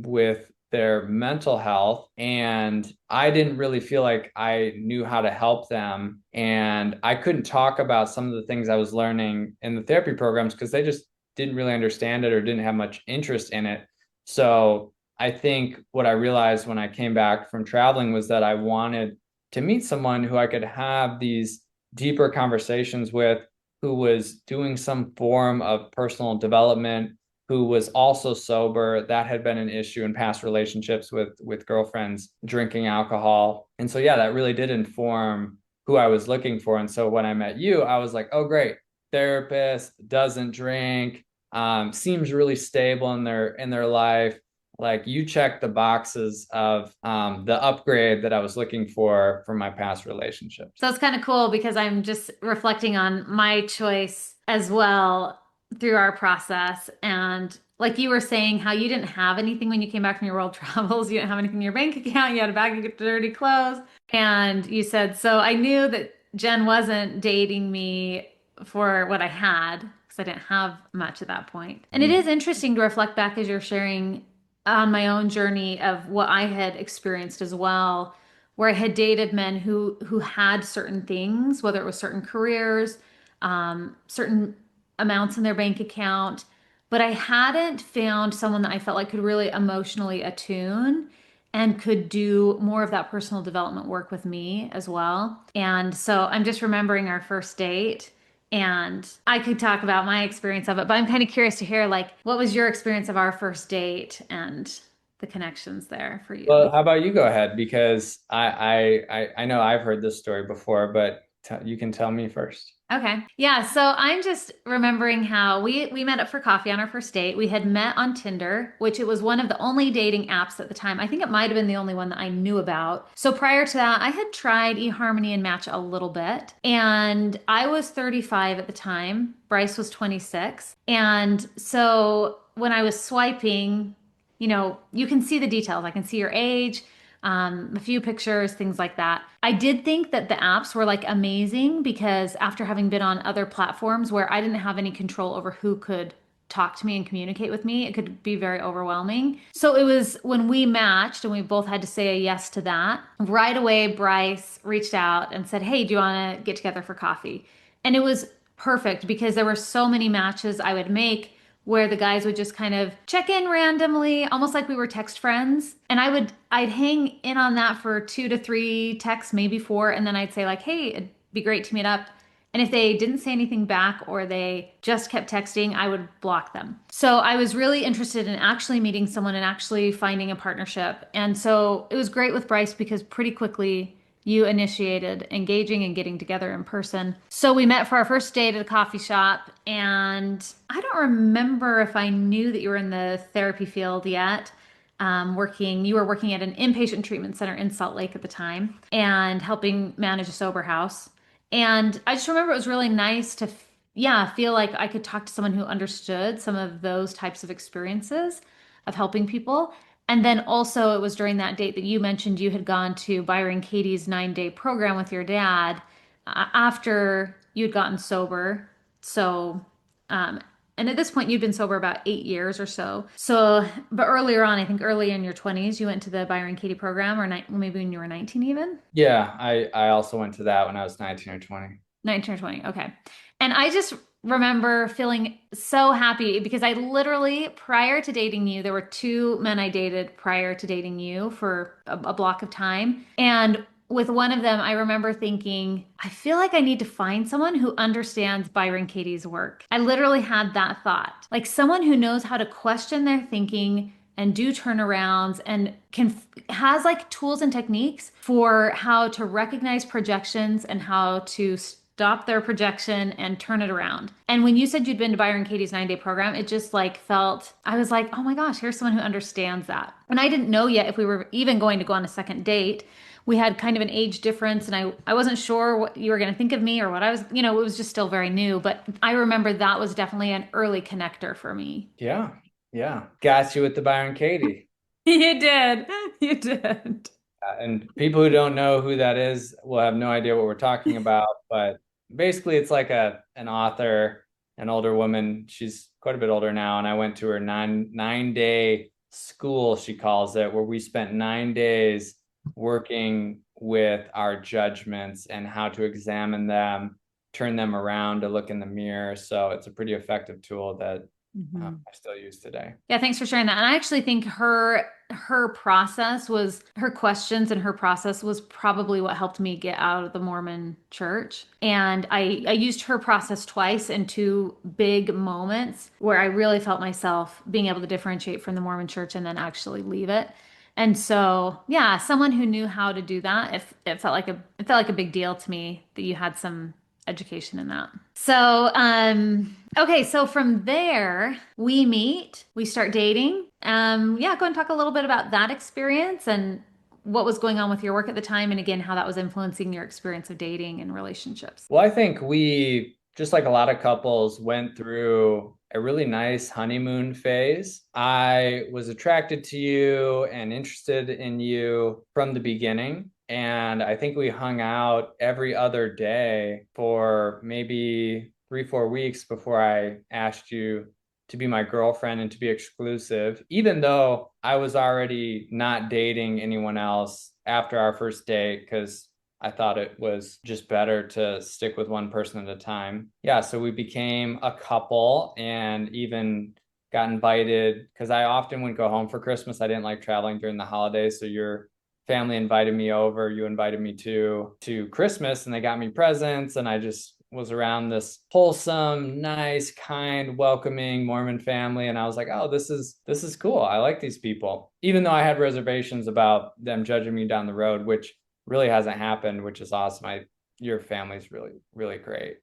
with their mental health. And I didn't really feel like I knew how to help them. And I couldn't talk about some of the things I was learning in the therapy programs because they just didn't really understand it or didn't have much interest in it. So I think what I realized when I came back from traveling was that I wanted to meet someone who I could have these deeper conversations with, who was doing some form of personal development, who was also sober. That had been an issue in past relationships with girlfriends drinking alcohol. And so yeah, that really did inform who I was looking for. And so when I met you, I was like, oh great, therapist, doesn't drink, seems really stable in their life. Like you check the boxes of the upgrade that I was looking for my past relationships. So it's kind of cool because I'm just reflecting on my choice as well through our process. And like you were saying, how you didn't have anything when you came back from your world travels, you didn't have anything in your bank account, you had a bag of dirty clothes. And you said, so I knew that Jen wasn't dating me for what I had because I didn't have much at that point. And it is interesting to reflect back as you're sharing on my own journey of what I had experienced as well, where I had dated men who had certain things, whether it was certain careers, certain amounts in their bank account, but I hadn't found someone that I felt like could really emotionally attune and could do more of that personal development work with me as well. And so I'm just remembering our first date. And I could talk about my experience of it, but I'm kind of curious to hear like what was your experience of our first date and the connections there for you? Well, how about you go ahead because I know I've heard this story before, but you can tell me first. Okay. Yeah, so I'm just remembering how we met up for coffee on our first date. We had met on Tinder, which it was one of the only dating apps at the time. I think it might have been the only one that I knew about. So prior to that, I had tried eHarmony and Match a little bit, and I was 35 at the time. Bryce was 26. And so when I was swiping, you can see the details. I can see your age, a few pictures, things like that. I did think that the apps were like amazing because after having been on other platforms where I didn't have any control over who could talk to me and communicate with me, it could be very overwhelming. So it was when we matched and we both had to say a yes to that. Right away, Bryce reached out and said, hey, do you want to get together for coffee? And it was perfect because there were so many matches I would make where the guys would just kind of check in randomly, almost like we were text friends. And I'd hang in on that for 2 to 3 texts, maybe 4, and then I'd say like, "Hey, it'd be great to meet up." And if they didn't say anything back or they just kept texting, I would block them. So I was really interested in actually meeting someone and actually finding a partnership. And so it was great with Bryce because pretty quickly you initiated engaging and getting together in person. So we met for our first date at a coffee shop, and I don't remember if I knew that you were in the therapy field yet. you were working at an inpatient treatment center in Salt Lake at the time and helping manage a sober house. And I just remember it was really nice to, yeah, feel like I could talk to someone who understood some of those types of experiences of helping people. And then also, it was during that date that you mentioned you had gone to Byron Katie's 9-day program with your dad after you'd gotten sober. So, um, and at this point, you'd been sober about 8 years or so. So, but earlier on, I think early in your 20s, you went to the Byron Katie program, or maybe when you were 19 even? Yeah, I also went to that when I was 19 or 20. 19 or 20. Okay. And I just remember feeling so happy because I literally, prior to dating you, there were two men I dated prior to dating you for a block of time. And with one of them, I remember thinking, I feel like I need to find someone who understands Byron Katie's work. I literally had that thought, like someone who knows how to question their thinking and do turnarounds and has like tools and techniques for how to recognize projections and how to stop their projection and turn it around. And when you said you'd been to Byron Katie's 9-day program, it just like felt, I was like, oh my gosh, here's someone who understands that. And I didn't know yet if we were even going to go on a second date. We had kind of an age difference, and I wasn't sure what you were going to think of me or what I was, it was just still very new. But I remember that was definitely an early connector for me. Yeah, yeah. Got you with the Byron Katie. You did. You did. And people who don't know who that is will have no idea what we're talking about. But basically, it's like an author, an older woman. She's quite a bit older now, and I went to her nine day school, she calls it, where we spent 9 days working with our judgments and how to examine them, turn them around to look in the mirror. So it's a pretty effective tool that Mhm. I still use today. Yeah, thanks for sharing that. And I actually think her questions and her process was probably what helped me get out of the Mormon church. And I used her process twice in two big moments where I really felt myself being able to differentiate from the Mormon church and then actually leave it. And so, yeah, someone who knew how to do that, if it felt like a big deal to me that you had some education in that. So, okay, so from there we meet, we start dating. Yeah, go and talk a little bit about that experience and what was going on with your work at the time, and again, how that was influencing your experience of dating and relationships. Well, I think we, just like a lot of couples, went through a really nice honeymoon phase. I was attracted to you and interested in you from the beginning. And I think we hung out every other day for maybe 3, 4 weeks before I asked you to be my girlfriend and to be exclusive, even though I was already not dating anyone else after our first date, because I thought it was just better to stick with one person at a time. Yeah, so we became a couple and even got invited, because I often wouldn't go home for Christmas. I didn't like traveling during the holidays. So your family invited me over, you invited me to Christmas, and they got me presents, and I just was around this wholesome, nice, kind, welcoming Mormon family. And I was like, oh, this is cool. I like these people. Even though I had reservations about them judging me down the road, which really hasn't happened, which is awesome. Your family's really, really great.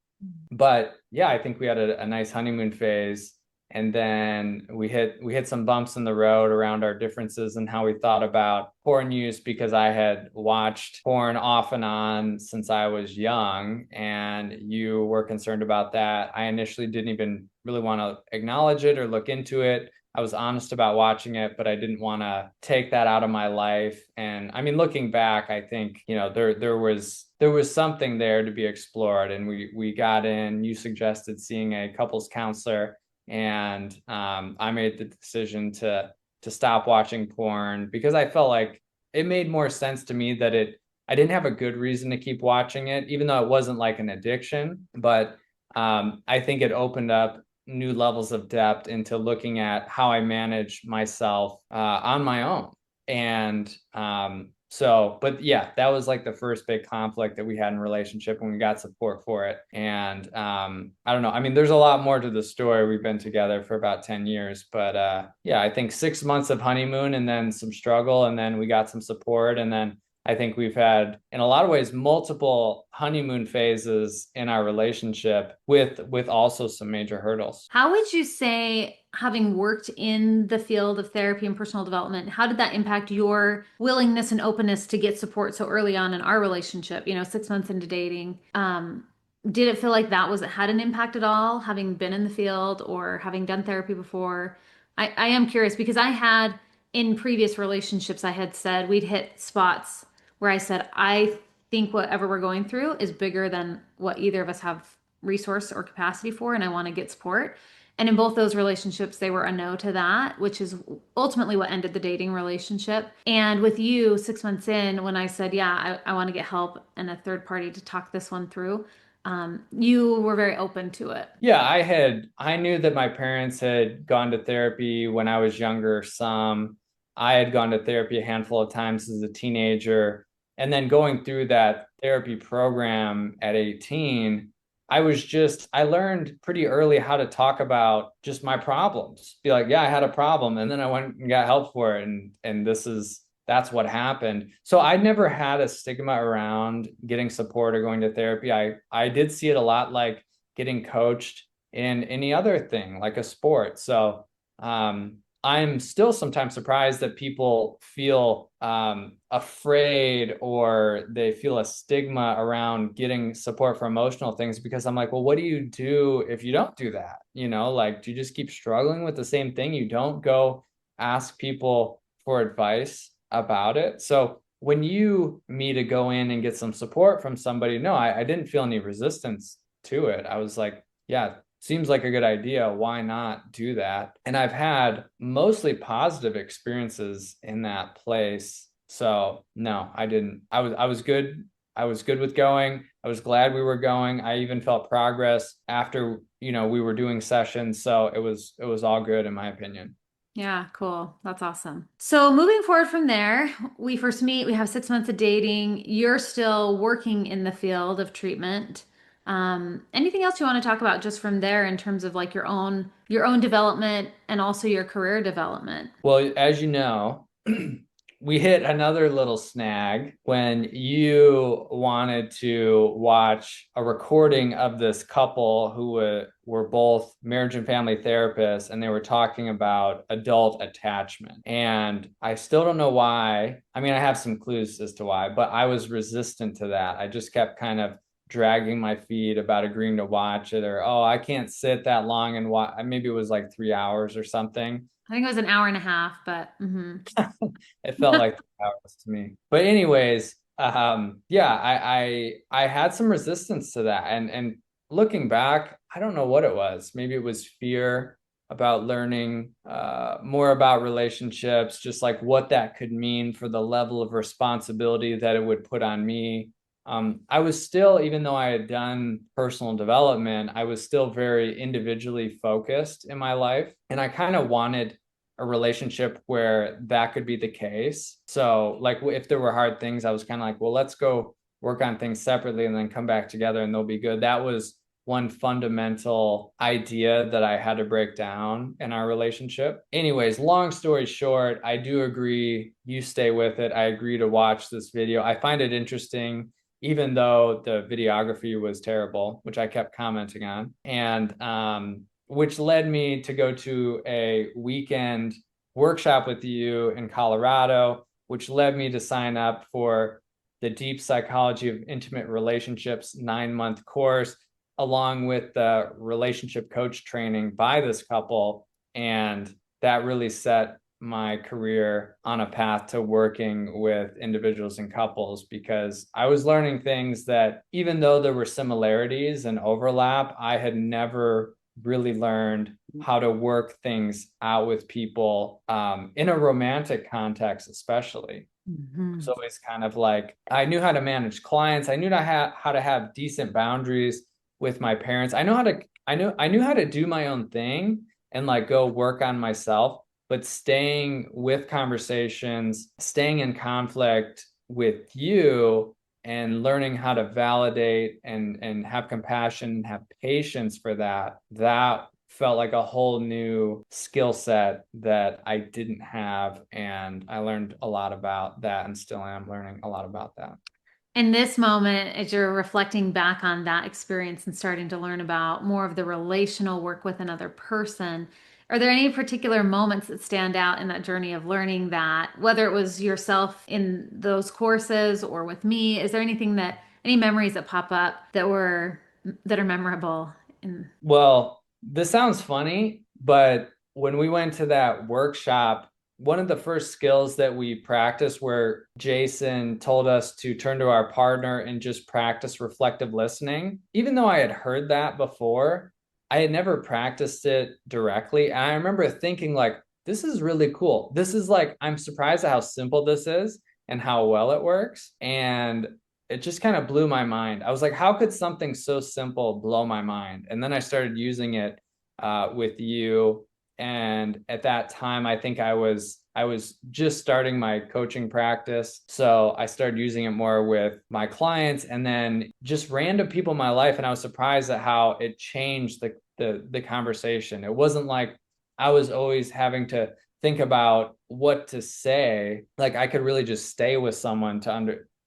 But yeah, I think we had a nice honeymoon phase. And then we hit some bumps in the road around our differences and how we thought about porn use, because I had watched porn off and on since I was young, and you were concerned about that. I initially didn't even really want to acknowledge it or look into it. I was honest about watching it, but I didn't want to take that out of my life. And I mean, looking back, I think, there was something there to be explored. And we got in, you suggested seeing a couples counselor, and I made the decision to stop watching porn, because I felt like it made more sense to me that I didn't have a good reason to keep watching it, even though it wasn't like an addiction. But I think it opened up new levels of depth into looking at how I manage myself on my own. And but yeah, that was like the first big conflict that we had in relationship, when we got support for it. And I don't know. I mean, there's a lot more to the story. We've been together for about 10 years, but yeah, I think 6 months of honeymoon and then some struggle, and then we got some support, and then I think we've had, in a lot of ways, multiple honeymoon phases in our relationship with also some major hurdles. How would you say, having worked in the field of therapy and personal development, how did that impact your willingness and openness to get support so early on in our relationship, 6 months into dating? Did it feel like that had an impact at all, having been in the field or having done therapy before? I am curious because I had in previous relationships, I had said we'd hit spots where I said, I think whatever we're going through is bigger than what either of us have resource or capacity for, and I want to get support. And in both those relationships, they were a no to that, which is ultimately what ended the dating relationship. And with you, 6 months in, when I said, yeah, I want to get help and a third party to talk this one through, you were very open to it. Yeah, I knew that my parents had gone to therapy when I was younger, some. I had gone to therapy a handful of times as a teenager. And then going through that therapy program at 18, I learned pretty early how to talk about just my problems. Be like, yeah, I had a problem. And then I went and got help for it. And that's what happened. So I never had a stigma around getting support or going to therapy. I did see it a lot like getting coached in any other thing like a sport. So I'm still sometimes surprised that people feel afraid or they feel a stigma around getting support for emotional things because I'm like, well, what do you do if you don't do that? Like, do you just keep struggling with the same thing? You don't go ask people for advice about it. So when you me to go in and get some support from somebody, no, I didn't feel any resistance to it. I was like, yeah, seems like a good idea. Why not do that? And I've had mostly positive experiences in that place. So no, I didn't. I was good. I was good with going. I was glad we were going. I even felt progress after, we were doing sessions. So it was all good in my opinion. Yeah, cool. That's awesome. So moving forward from there, we first meet, we have 6 months of dating. You're still working in the field of treatment. Anything else you want to talk about just from there in terms of like your own development and also your career development? Well, as you know, we hit another little snag when you wanted to watch a recording of this couple who were both marriage and family therapists, and they were talking about adult attachment. And I still don't know why. I mean, I have some clues as to why, but I was resistant to that. I just kept kind of dragging my feet about agreeing to watch it, or, oh, I can't sit that long and watch. Maybe it was like 3 hours or something. I think it was an hour and a half, but It felt like 3 hours to me. But anyways, yeah, I had some resistance to that. And looking back, I don't know what it was. Maybe it was fear about learning more about relationships, just like what that could mean for the level of responsibility that it would put on me. I was still, even though I had done personal development, I was still very individually focused in my life. And I kind of wanted a relationship where that could be the case. So, like, if there were hard things, I was kind of like, well, let's go work on things separately and then come back together and they'll be good. That was one fundamental idea that I had to break down in our relationship. Anyways, long story short, I do agree. You stay with it. I agree to watch this video. I find it interesting, even though the videography was terrible, which I kept commenting on. And which led me to go to a weekend workshop with you in Colorado, which led me to sign up for the Deep Psychology of Intimate Relationships 9-month course, along with the relationship coach training by this couple. And that really set my career on a path to working with individuals and couples, because I was learning things that, even though there were similarities and overlap, I had never really learned how to work things out with people in a romantic context, especially. mm-hmm. So it's kind of like I knew how to manage clients. I knew how to have decent boundaries with my parents. I knew how to do my own thing and like go work on myself, but staying with conversations, staying in conflict with you and learning how to validate and have compassion and have patience for that felt like a whole new skill set that I didn't have. And I learned a lot about that and still am learning a lot about that. In this moment, as you're reflecting back on that experience and starting to learn about more of the relational work with another person, are there any particular moments that stand out in that journey of learning that, whether it was yourself in those courses or with me, is there anything that, any memories that pop up that are memorable? In, Well, this sounds funny, but when we went to that workshop, one of the first skills that we practiced where Jason told us to turn to our partner and just practice reflective listening. Even though I had heard that before, I had never practiced it directly. And I remember thinking like, this is really cool. This is like, I'm surprised at how simple this is and how well it works. And it just kind of blew my mind. I was like, how could something so simple blow my mind? And then I started using it with you. And at that time, I think I was just starting my coaching practice. So I started using it more with my clients and then just random people in my life. And I was surprised at how it changed the conversation. It wasn't like I was always having to think about what to say. Like I could really just stay with someone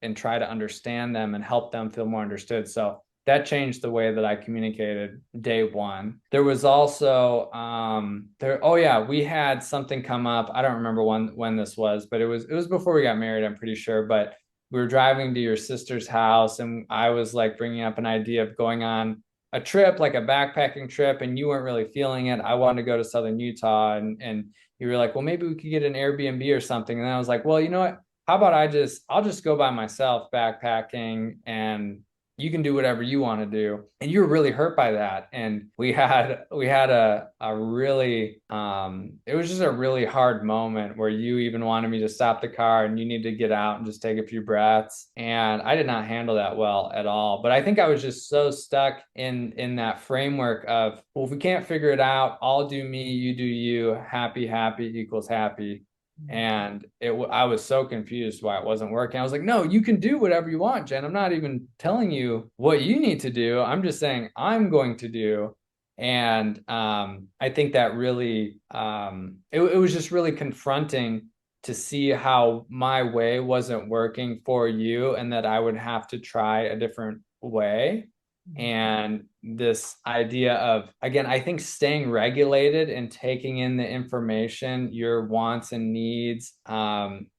and try to understand them and help them feel more understood. So that changed the way that I communicated day one. There was also oh yeah, we had something come up. I don't remember when this was, but it was before we got married, I'm pretty sure. But we were driving to your sister's house, and I was like bringing up an idea of going on a trip, like a backpacking trip, and you weren't really feeling it. I wanted to go to Southern Utah, and you were like, well, maybe we could get an Airbnb or something. And I was like, well, you know what? How about I'll just go by myself backpacking and you can do whatever you want to do. And you were really hurt by that. And we had a really it was just a really hard moment where you even wanted me to stop the car and you need to get out and just take a few breaths. And I did not handle that well at all. But I think I was just so stuck in that framework of, well, if we can't figure it out, I'll do me, you do you, happy, happy equals happy. And I was so confused why it wasn't working. I was like, no, you can do whatever you want, Jen. I'm not even telling you what you need to do. I'm just saying I'm going to do. And I think that really, it was just really confronting to see how my way wasn't working for you and that I would have to try a different way. And this idea of, again, I think staying regulated and taking in the information, your wants and needs,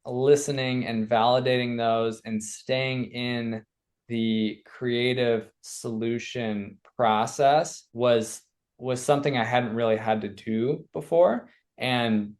listening and validating those and staying in the creative solution process was something I hadn't really had to do before. And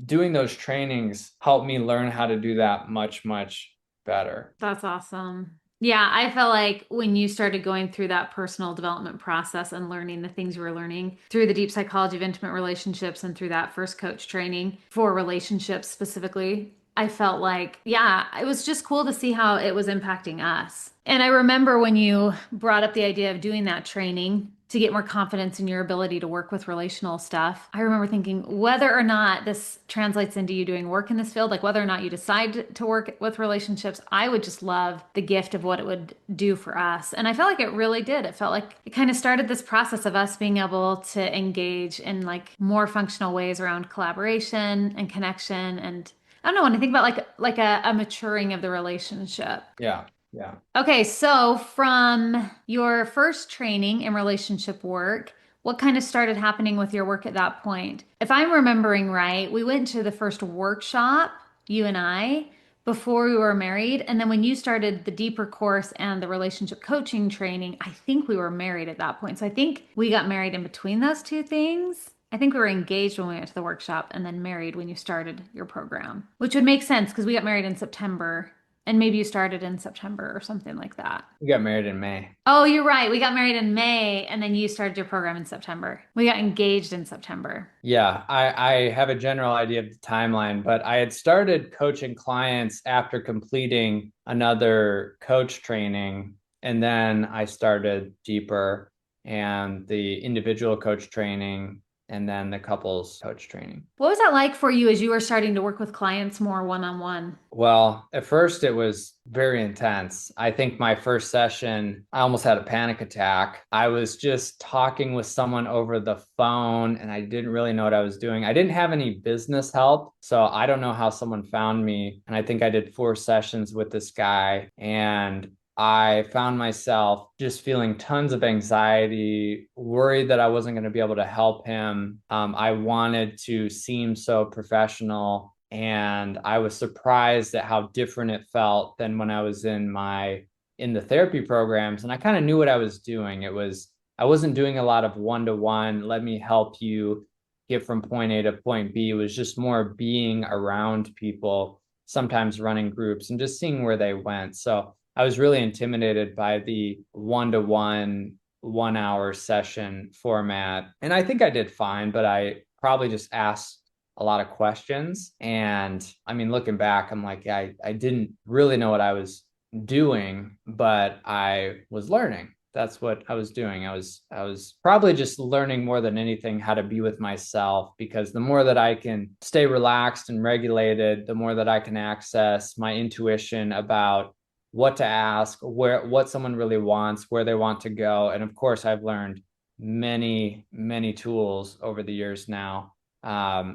doing those trainings helped me learn how to do that much, much better. that's awesome. Yeah, I felt like when you started going through that personal development process and learning the things you were learning through the deep psychology of intimate relationships and through that first coach training for relationships specifically, I felt like, yeah, it was just cool to see how it was impacting us. And I remember when you brought up the idea of doing that training to get more confidence in your ability to work with relational stuff. I remember thinking whether or not this translates into you doing work in this field, like whether or not you decide to work with relationships, I would just love the gift of what it would do for us. And I felt like it really did. It felt like it kind of started this process of us being able to engage in like more functional ways around collaboration and connection. And I don't know, when I think about like a maturing of the relationship. Yeah. Yeah. Okay, so from your first training in relationship work, what kind of started happening with your work at that point? If I'm remembering right, we went to the first workshop, you and I, before we were married. And then when you started the deeper course and the relationship coaching training, I think we were married at that point. So I think we got married in between those two things. I think we were engaged when we went to the workshop and then married when you started your program, which would make sense because we got married in September and maybe you started in September or something like that. We got married in May. Oh, you're right. We got married in May and then you started your program in September. We got engaged in September. Yeah, I have a general idea of the timeline, but I had started coaching clients after completing another coach training. And then I started deeper and the individual coach training. and then the couples coach training. What was that like for you as you were starting to work with clients more one-on-one? Well, at first it was very intense. I think my first session, I almost had a panic attack. I was just talking with someone over the phone and I didn't really know what I was doing. I didn't have any business help, so I don't know how someone found me. And I think I did 4 sessions with this guy, and I found myself just feeling tons of anxiety, worried that I wasn't going to be able to help him. I wanted to seem so professional, and I was surprised at how different it felt than when I was in the therapy programs. And I kind of knew what I was doing. I wasn't doing a lot of one-to-one, let me help you get from point A to point B. It was just more being around people, sometimes running groups and just seeing where they went. So I was really intimidated by the one-to-one 1 hour session format. And I think I did fine, but I probably just asked a lot of questions. And I mean, looking back, I'm like, I didn't really know what I was doing, but I was learning. That's what I was doing. I was probably just learning more than anything how to be with myself, because the more that I can stay relaxed and regulated, the more that I can access my intuition about what to ask, what someone really wants, where they want to go. And of course, I've learned many, many tools over the years now.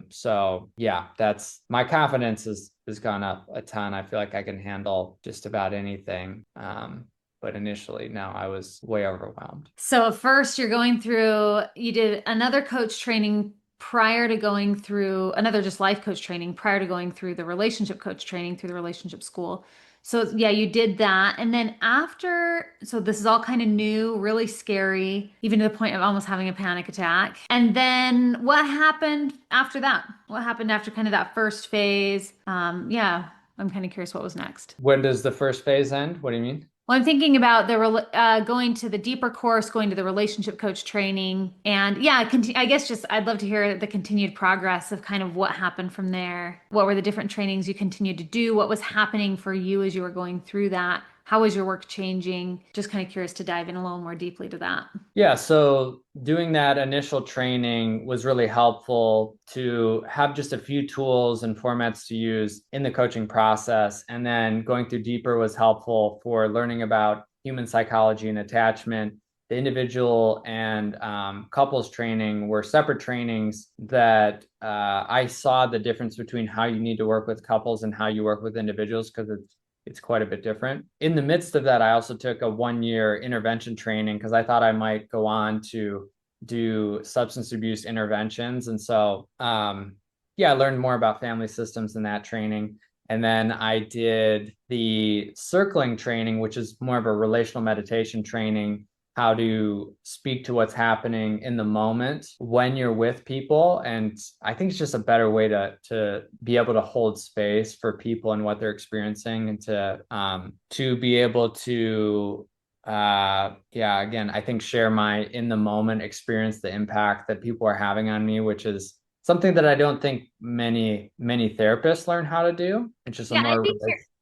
So yeah, that's my confidence has gone up a ton. I feel like I can handle just about anything. But initially, no, I was way overwhelmed. So first you did another coach training prior to going through another just life coach training prior to going through the relationship coach training through the relationship school. So yeah, you did that. And then after, so this is all kind of new, really scary, even to the point of almost having a panic attack. And then what happened after that? What happened after kind of that first phase? Yeah, I'm kind of curious what was next. When does the first phase end? What do you mean? Well, I'm thinking about going to the deeper course, going to the relationship coach training, and yeah, I guess just I'd love to hear the continued progress of kind of what happened from there. What were the different trainings you continued to do? What was happening for you as you were going through that? How was your work changing? Just kind of curious to dive in a little more deeply to that. Yeah, so doing that initial training was really helpful to have just a few tools and formats to use in the coaching process. And then going through deeper was helpful for learning about human psychology and attachment. The individual and couples training were separate trainings that I saw the difference between how you need to work with couples and how you work with individuals, because it's quite a bit different. In the midst of that, I also took a 1 year intervention training because I thought I might go on to do substance abuse interventions. And so, yeah, I learned more about family systems in that training. And then I did the circling training, which is more of a relational meditation training, how to speak to what's happening in the moment when you're with people. And I think it's just a better way to be able to hold space for people and what they're experiencing, and to be able to yeah, again, I think share my in the moment experience, the impact that people are having on me, which is something that I don't think many therapists learn how to do. It's just a Yeah, more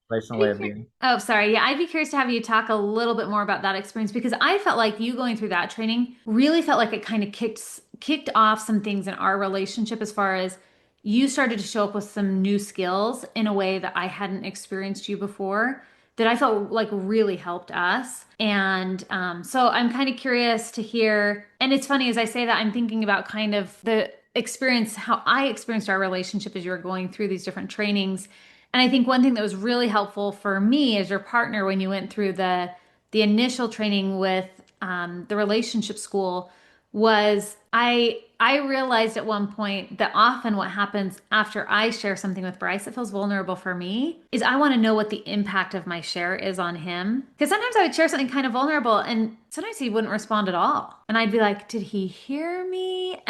relational way of being. Oh, sorry. Yeah, I'd be curious to have you talk a little bit more about that experience because I felt like you going through that training really felt like it kind of kicked off some things in our relationship as far as you started to show up with some new skills in a way that I hadn't experienced you before that I felt like really helped us. And so I'm kind of curious to hear. And it's funny as I say that, I'm thinking about kind of the experience, how I experienced our relationship as you were going through these different trainings. And I think one thing that was really helpful for me as your partner when you went through the initial training with the relationship school was I realized at one point that often what happens after I share something with Bryce that feels vulnerable for me is I want to know what the impact of my share is on him. Because sometimes I would share something kind of vulnerable and sometimes he wouldn't respond at all. And I'd be like, did he hear me?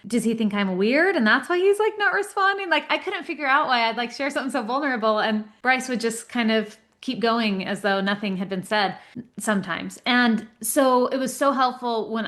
Does he think I'm weird? And that's why he's like not responding. Like I couldn't figure out why I'd like share something so vulnerable. And Bryce would just kind of keep going as though nothing had been said sometimes. And so it was so helpful when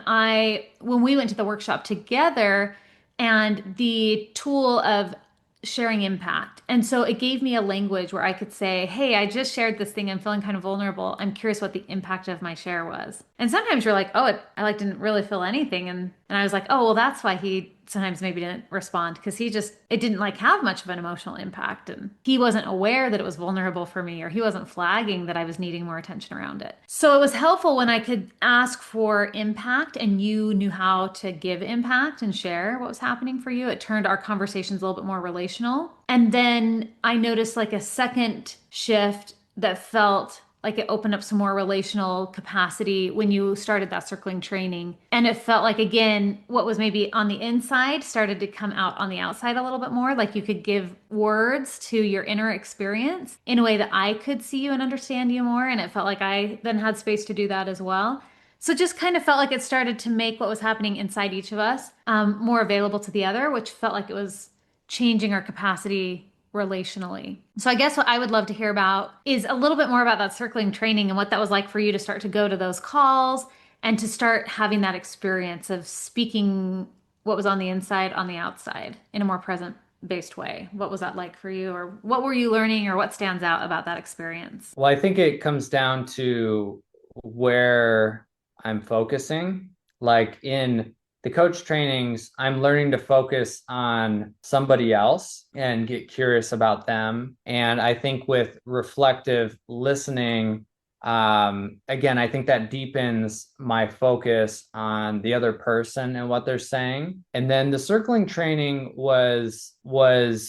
we went to the workshop together and the tool of sharing impact. And so it gave me a language where I could say, hey, I just shared this thing. I'm feeling kind of vulnerable. I'm curious what the impact of my share was. And sometimes you're like, oh, I like didn't really feel anything. And I was like, oh, well, that's why he sometimes maybe didn't respond because it didn't like have much of an emotional impact. And he wasn't aware that it was vulnerable for me, or he wasn't flagging that I was needing more attention around it. So it was helpful when I could ask for impact and you knew how to give impact and share what was happening for you. It turned our conversations a little bit more relational. And then I noticed like a second shift that felt like it opened up some more relational capacity when you started that circling training. And it felt like, again, what was maybe on the inside started to come out on the outside a little bit more. Like you could give words to your inner experience in a way that I could see you and understand you more. And it felt like I then had space to do that as well. So just kind of felt like it started to make what was happening inside each of us more available to the other, which felt like it was changing our capacity relationally. So I guess what I would love to hear about is a little bit more about that circling training and what that was like for you to start to go to those calls and to start having that experience of speaking what was on the inside on the outside in a more present based way. What was that like for you, or what were you learning, or what stands out about that experience? Well, I think it comes down to where I'm focusing. Like in the coach trainings, I'm learning to focus on somebody else and get curious about them. And I think with reflective listening, again, I think that deepens my focus on the other person and what they're saying. And then the circling training was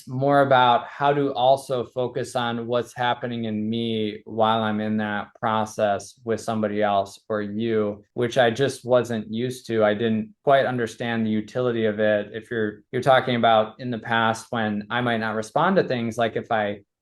more about how to also focus on what's happening in me while I'm in that process with somebody else or you, which I just wasn't used to. I didn't quite understand the utility of it. If you're talking about in the past when I might not respond to things, like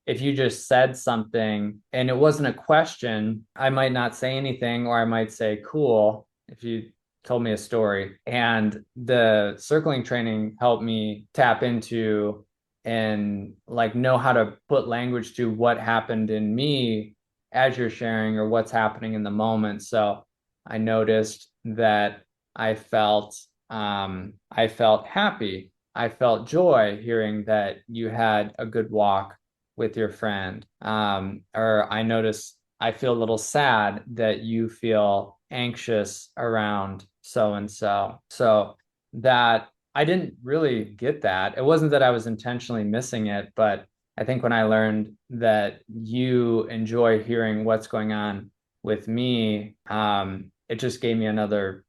if you just said something and it wasn't a question, I might not say anything, or I might say, cool, if you told me a story. And the circling training helped me tap into and like know how to put language to what happened in me as you're sharing or what's happening in the moment. So I noticed that I felt happy. I felt joy hearing that you had a good walk with your friend. Or I notice I feel a little sad that you feel anxious around so and so. So that I didn't really get that. It wasn't that I was intentionally missing it, but I think when I learned that you enjoy hearing what's going on with me, it just gave me another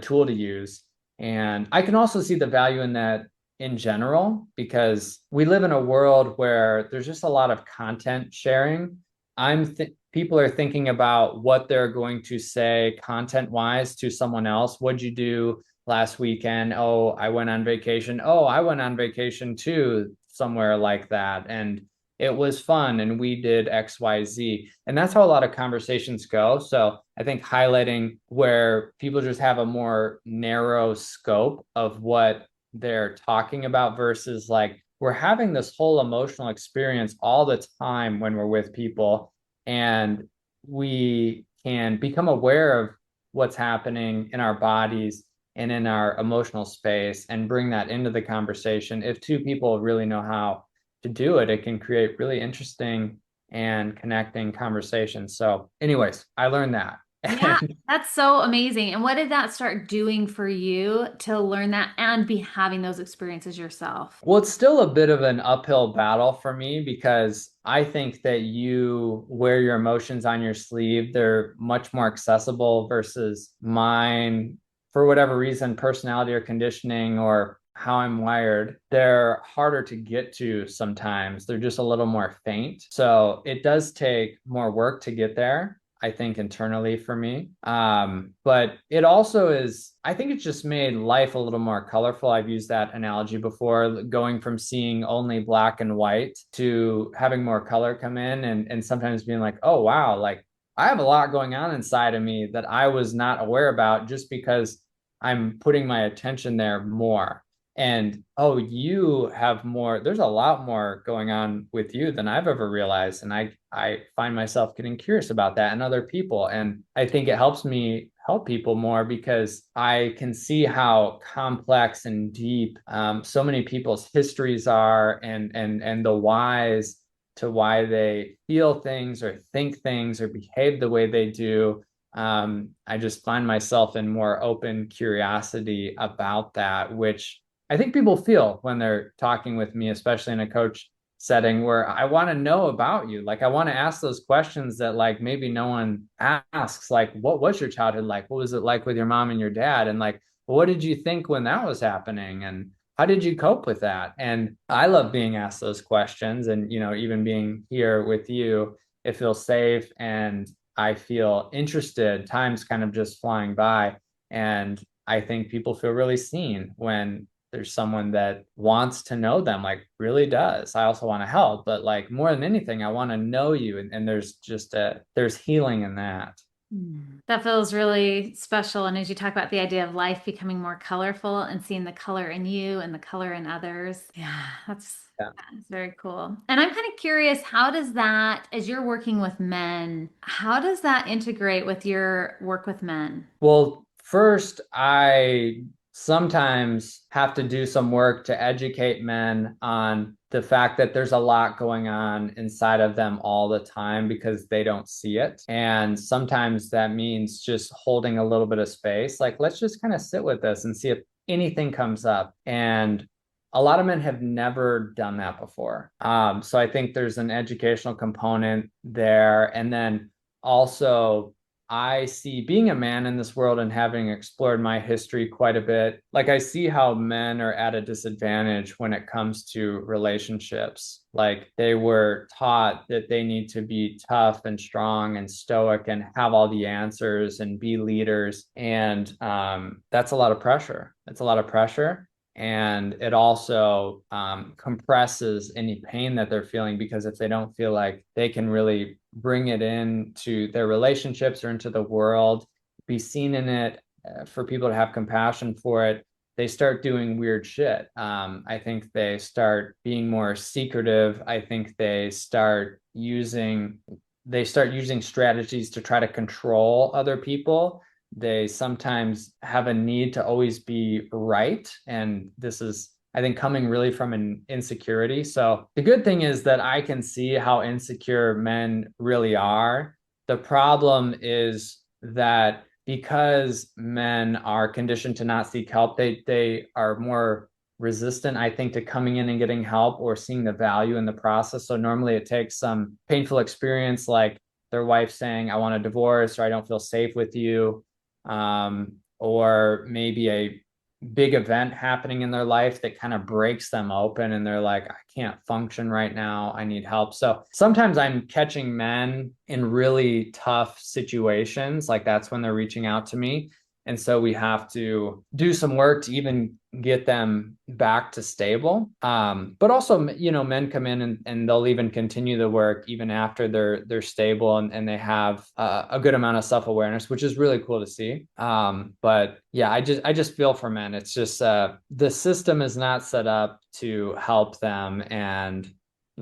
tool to use. And I can also see the value in that in general, because we live in a world where there's just a lot of content sharing. People are thinking about what they're going to say content wise to someone else. What'd you do last weekend? Oh, I went on vacation. Oh, I went on vacation too, somewhere like that. And it was fun and we did XYZ. And that's how a lot of conversations go. So I think highlighting where people just have a more narrow scope of what they're talking about versus like we're having this whole emotional experience all the time when we're with people, and we can become aware of what's happening in our bodies and in our emotional space and bring that into the conversation. If two people really know how to do it, it can create really interesting and connecting conversations. So anyways, I learned that. Yeah, that's so amazing. And what did that start doing for you to learn that and be having those experiences yourself? Well, it's still a bit of an uphill battle for me because I think that you wear your emotions on your sleeve. They're much more accessible versus mine, for whatever reason, personality or conditioning or how I'm wired. They're harder to get to sometimes. They're just a little more faint. So it does take more work to get there, I think, internally for me. But it also is, I think it's just made life a little more colorful. I've used that analogy before, going from seeing only black and white to having more color come in, and sometimes being like, oh, wow, like I have a lot going on inside of me that I was not aware about just because I'm putting my attention there more. And oh, you have more, there's a lot more going on with you than I've ever realized. And I find myself getting curious about that and other people. And I think it helps me help people more because I can see how complex and deep so many people's histories are, and the whys to why they feel things or think things or behave the way they do. I just find myself in more open curiosity about that, which I think people feel when they're talking with me, especially in a coach setting, where I want to know about you. Like I want to ask those questions that like maybe no one asks, like what was your childhood like? What was it like with your mom and your dad? And like, what did you think when that was happening? And how did you cope with that? And I love being asked those questions. And, even being here with you, it feels safe and I feel interested. Time's kind of just flying by. And I think people feel really seen when there's someone that wants to know them, like really does. I also want to help, but like more than anything, I want to know you. And there's just there's healing in that. That feels really special. And as you talk about the idea of life becoming more colorful and seeing the color in you and the color in others, yeah, Yeah. that's very cool. And I'm kind of curious, how does that, as you're working with men, how does that integrate with your work with men? Well, first, I sometimes have to do some work to educate men on the fact that there's a lot going on inside of them all the time because they don't see it. And sometimes that means just holding a little bit of space. Like, let's just kind of sit with this and see if anything comes up. And a lot of men have never done that before. So I think there's an educational component there. And then also, I see being a man in this world and having explored my history quite a bit, like I see how men are at a disadvantage when it comes to relationships. Like they were taught that they need to be tough and strong and stoic and have all the answers and be leaders. And that's a lot of pressure. It's a lot of pressure. And it also compresses any pain that they're feeling because if they don't feel like they can really bring it into their relationships or into the world, be seen in it, for people to have compassion for it, they start doing weird shit. I think they start being more secretive. I think they start using strategies to try to control other people. They sometimes have a need to always be right. And this is, I think, coming really from an insecurity. So the good thing is that I can see how insecure men really are. The problem is that because men are conditioned to not seek help, they are more resistant, I think, to coming in and getting help or seeing the value in the process. So normally it takes some painful experience, like their wife saying, I want a divorce, or I don't feel safe with you, or maybe a big event happening in their life that kind of breaks them open and they're like, I can't function right now. I need help. So sometimes I'm catching men in really tough situations. Like that's when they're reaching out to me. And so we have to do some work to even get them back to stable. But also, men come in and they'll even continue the work even after they're stable and they have a good amount of self-awareness, which is really cool to see. But yeah, I just feel for men. It's just the system is not set up to help them. And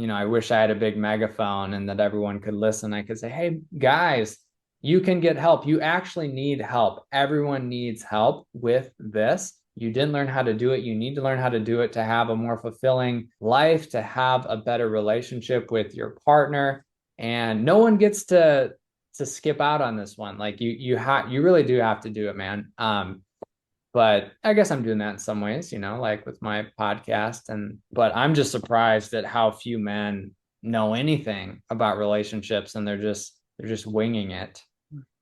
I wish I had a big megaphone and that everyone could listen. I could say, hey, guys, you can get help. You actually need help. Everyone needs help with this. You didn't learn how to do it. You need to learn how to do it to have a more fulfilling life, to have a better relationship with your partner. And no one gets to skip out on this one. Like you really do have to do it, man. But I guess I'm doing that in some ways, like with my podcast. But I'm just surprised at how few men know anything about relationships and they're just winging it.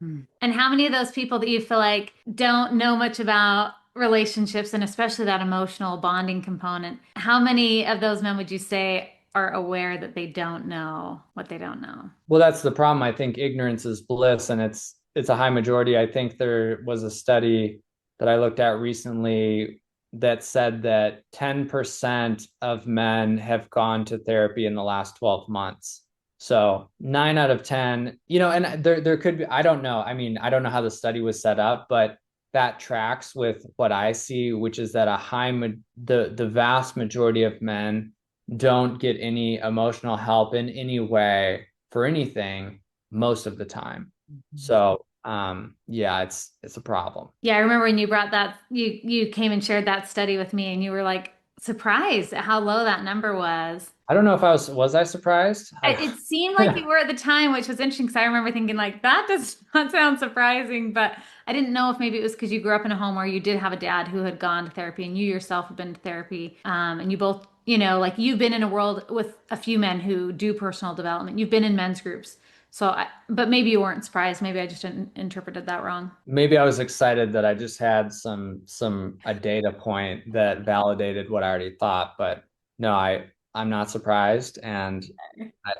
And how many of those people that you feel like don't know much about relationships and especially that emotional bonding component, how many of those men would you say are aware that they don't know what they don't know? Well, that's the problem. I think ignorance is bliss, and it's a high majority. I think there was a study that I looked at recently that said that 10% of men have gone to therapy in the last 12 months. So 9 out of 10, and there could be, I don't know. I mean, I don't know how the study was set up, but that tracks with what I see, which is that the vast majority of men don't get any emotional help in any way for anything most of the time. So Yeah, it's a problem. Yeah, I remember when you brought that, you came and shared that study with me, and you were like surprised at how low that number was. I don't know if was I surprised? It seemed like you were at the time, which was interesting because I remember thinking like that does not sound surprising, but I didn't know if maybe it was because you grew up in a home where you did have a dad who had gone to therapy and you yourself have been to therapy. And you both, like you've been in a world with a few men who do personal development. You've been in men's groups. But maybe you weren't surprised. Maybe I just interpreted that wrong. Maybe I was excited that I just had some a data point that validated what I already thought, but no, I'm not surprised, and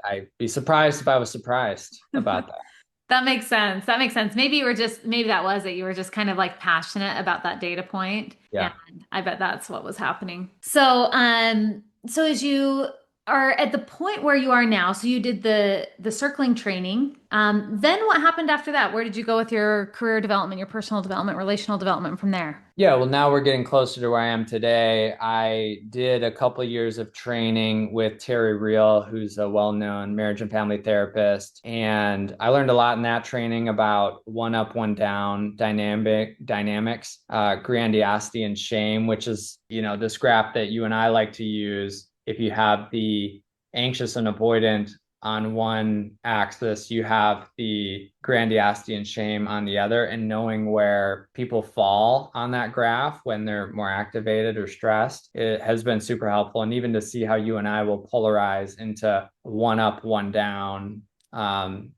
I'd be surprised if I was surprised about that. That makes sense. That makes sense. Maybe you were just, maybe that was it. You were just kind of like passionate about that data point, and Yeah. I bet that's what was happening. So as you are at the point where you are now, so you did the circling training. Then what happened after that? Where did you go with your career development, your personal development, relational development from there? Yeah, well, now we're getting closer to where I am today. I did a couple years of training with Terry Real, who's a well-known marriage and family therapist, and I learned a lot in that training about one up, one down dynamics, grandiosity and shame, which is, this graph that you and I like to use. If you have the anxious and avoidant on one axis, you have the grandiosity and shame on the other, and knowing where people fall on that graph when they're more activated or stressed, it has been super helpful. And even to see how you and I will polarize into one up, one down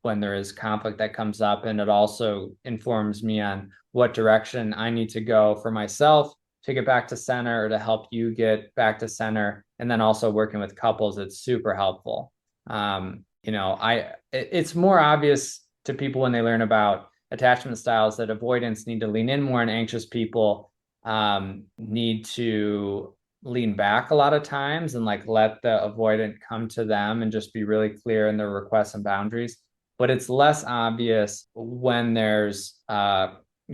when there is conflict that comes up. And it also informs me on what direction I need to go for myself to get back to center or to help you get back to center. And then also working with couples, it's super helpful. It's more obvious to people when they learn about attachment styles that avoidants need to lean in more, and anxious people need to lean back a lot of times and like let the avoidant come to them and just be really clear in their requests and boundaries. But it's less obvious when there's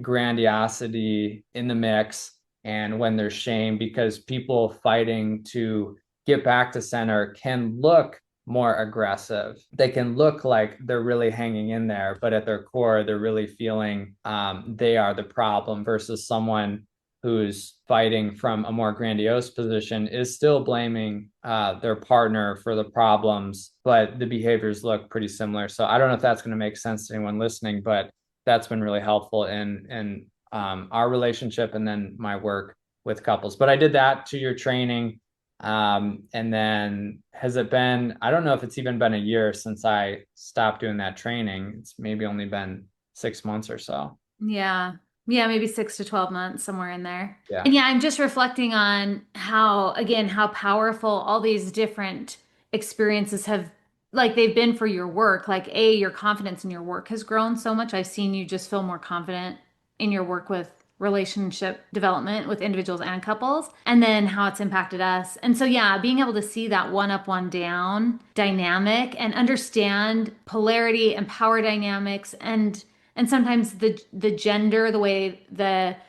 grandiosity in the mix and when there's shame, because people fighting to get back to center can look more aggressive. They can look like they're really hanging in there, but at their core, they're really feeling they are the problem, versus someone who's fighting from a more grandiose position is still blaming their partner for the problems, but the behaviors look pretty similar. So I don't know if that's going to make sense to anyone listening, but that's been really helpful in our relationship and then my work with couples. But I did that 2 year training. And then I don't know if it's even been a year since I stopped doing that training. It's maybe only been 6 months or so. Yeah. Yeah, maybe 6 to 12 months, somewhere in there. Yeah. And yeah, I'm just reflecting on how, again, how powerful all these different experiences have, like, they've been for your work. Like, your confidence in your work has grown so much. I've seen you just feel more confident in your work with relationship development with individuals and couples, and then how it's impacted us. And so, yeah, being able to see that one up, one down dynamic and understand polarity and power dynamics, and sometimes the gender, the way that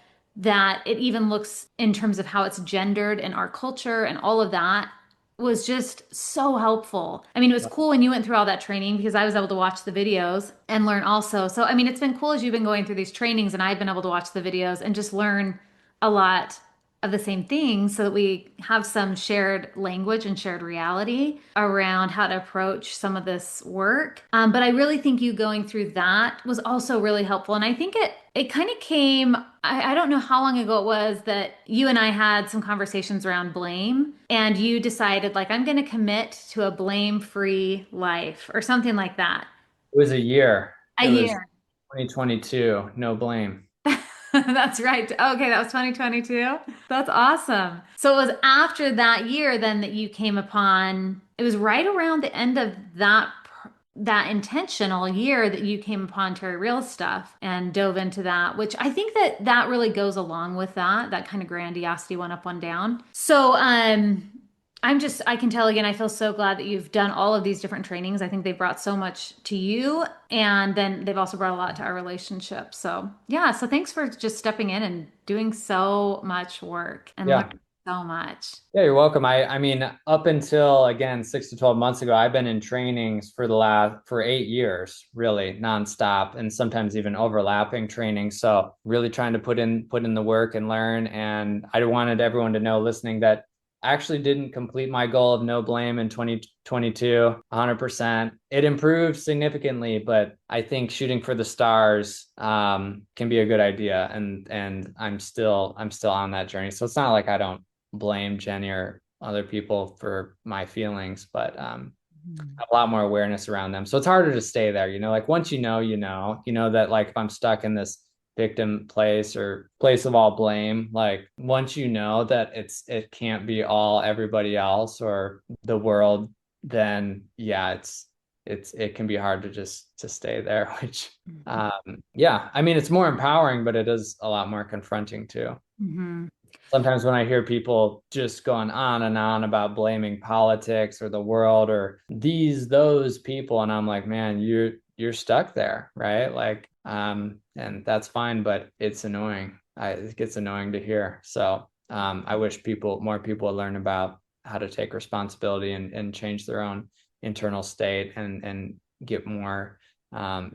it even looks in terms of how it's gendered in our culture and all of that was just so helpful. I mean, it was cool when you went through all that training because I was able to watch the videos and learn also. So, I mean, it's been cool as you've been going through these trainings and I've been able to watch the videos and just learn a lot of the same things so that we have some shared language and shared reality around how to approach some of this work. But I really think you going through that was also really helpful. And I think it kind of came, I don't know how long ago it was that you and I had some conversations around blame, and you decided, like, I'm going to commit to a blame-free life or something like that. It was a year. A It was year. 2022. No blame. That's right. Okay, that was 2022. That's awesome. So it was after that year then that you came upon, it was right around the end of that intentional year that you came upon Terry Real stuff and dove into that, which I think that really goes along with that kind of grandiosity, one up, one down. So I can tell again, I feel so glad that you've done all of these different trainings. I think they brought so much to you, and then they've also brought a lot to our relationship. So, yeah, so thanks for just stepping in and doing so much work and Yeah. so much. Yeah, you're welcome. I mean, up until again 6 to 12 months ago, I've been in trainings for 8 years, really nonstop, and sometimes even overlapping training. So really trying to put in the work and learn. And I wanted everyone to know listening that I actually didn't complete my goal of no blame in 2022 100%. It improved significantly, but I think shooting for the stars can be a good idea. And I'm still on that journey. So it's not like I don't blame Jenny or other people for my feelings, but Mhm. a lot more awareness around them. So it's harder to stay there, like once you know that like if I'm stuck in this victim place or place of all blame, like once you know that it can't be all everybody else or the world, then yeah, it can be hard to stay there, which yeah, I mean it's more empowering, but it is a lot more confronting too. Mhm. Sometimes when I hear people just going on and on about blaming politics or the world or those people, and I'm like, man, you're stuck there, right? Like, and that's fine, but it's annoying. It gets annoying to hear. So, I wish more people would learn about how to take responsibility and change their own internal state and get more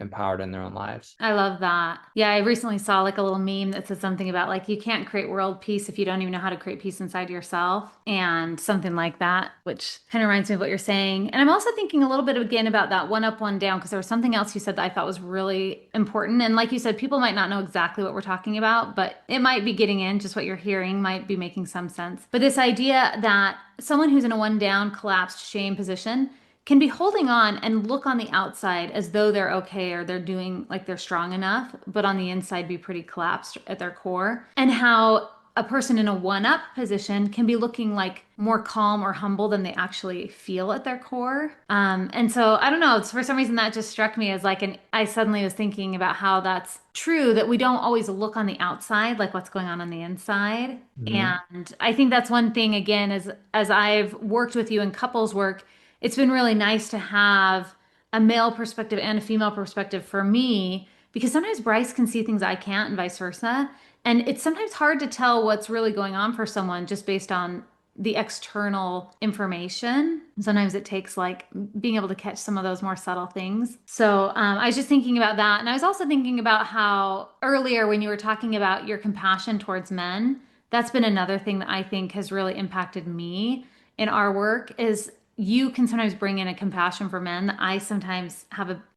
empowered in their own lives. I love that. Yeah, I recently saw like a little meme that said something about like you can't create world peace if you don't even know how to create peace inside yourself and something like that, which kind of reminds me of what you're saying. And I'm also thinking a little bit again about that one up, one down, because there was something else you said that I thought was really important. And like you said, people might not know exactly what we're talking about, but it might be getting in, just what you're hearing might be making some sense. But this idea that someone who's in a one down, collapsed shame position can be holding on and look on the outside as though they're okay or they're doing like they're strong enough, but on the inside be pretty collapsed at their core. And how a person in a one up position can be looking like more calm or humble than they actually feel at their core. And so I don't know, for some reason that just struck me as like, and I suddenly was thinking about how that's true that we don't always look on the outside, like what's going on the inside. Mhm. And I think that's one thing, again, as I've worked with you in couples work, it's been really nice to have a male perspective and a female perspective for me because sometimes Bryce can see things I can't and vice versa. And it's sometimes hard to tell what's really going on for someone just based on the external information. Sometimes it takes like being able to catch some of those more subtle things. So I was just thinking about that. And I was also thinking about how earlier when you were talking about your compassion towards men, that's been another thing that I think has really impacted me in our work is you can sometimes bring in a compassion for men that I sometimes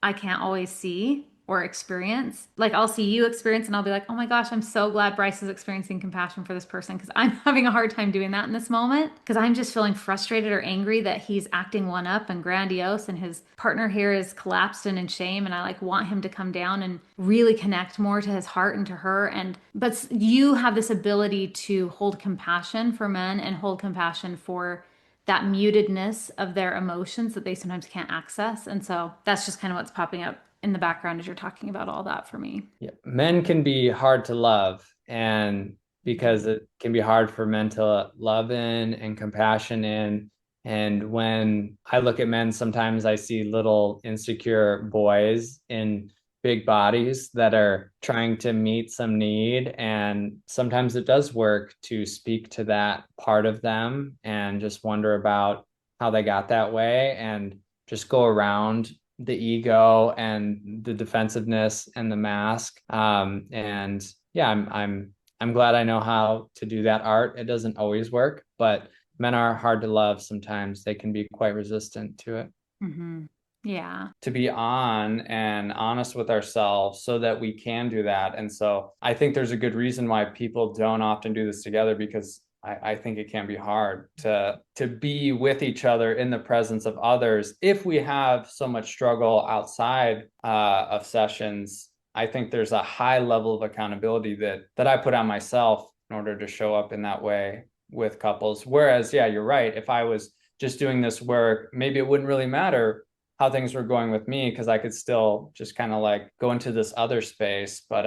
I can't always see or experience. Like I'll see you experience and I'll be like, oh my gosh, I'm so glad Bryce is experiencing compassion for this person because I'm having a hard time doing that in this moment because I'm just feeling frustrated or angry that he's acting one up and grandiose and his partner here is collapsed and in shame. And I like want him to come down and really connect more to his heart and to her. But you have this ability to hold compassion for men and hold compassion for that mutedness of their emotions that they sometimes can't access. And so that's just kind of what's popping up in the background as you're talking about all that for me. Yeah, men can be hard to love, and because it can be hard for men to love in and compassion in. And when I look at men, sometimes I see little insecure boys in big bodies that are trying to meet some need. And sometimes it does work to speak to that part of them and just wonder about how they got that way and just go around the ego and the defensiveness and the mask. And yeah, I'm glad I know how to do that art. It doesn't always work, but men are hard to love sometimes. They can be quite resistant to it. Hmm. Yeah. To be on and honest with ourselves so that we can do that. And so I think there's a good reason why people don't often do this together because I think it can be hard to be with each other in the presence of others if we have so much struggle outside of sessions. I think there's a high level of accountability that I put on myself in order to show up in that way with couples. Whereas, yeah, you're right. If I was just doing this work, maybe it wouldn't really matter how things were going with me because I could still just kind of like go into this other space. But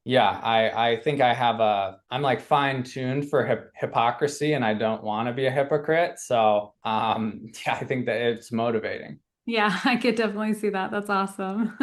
yeah, I think I'm like fine tuned for hypocrisy and I don't want to be a hypocrite. So yeah, I think that it's motivating. Yeah, I could definitely see that. That's awesome.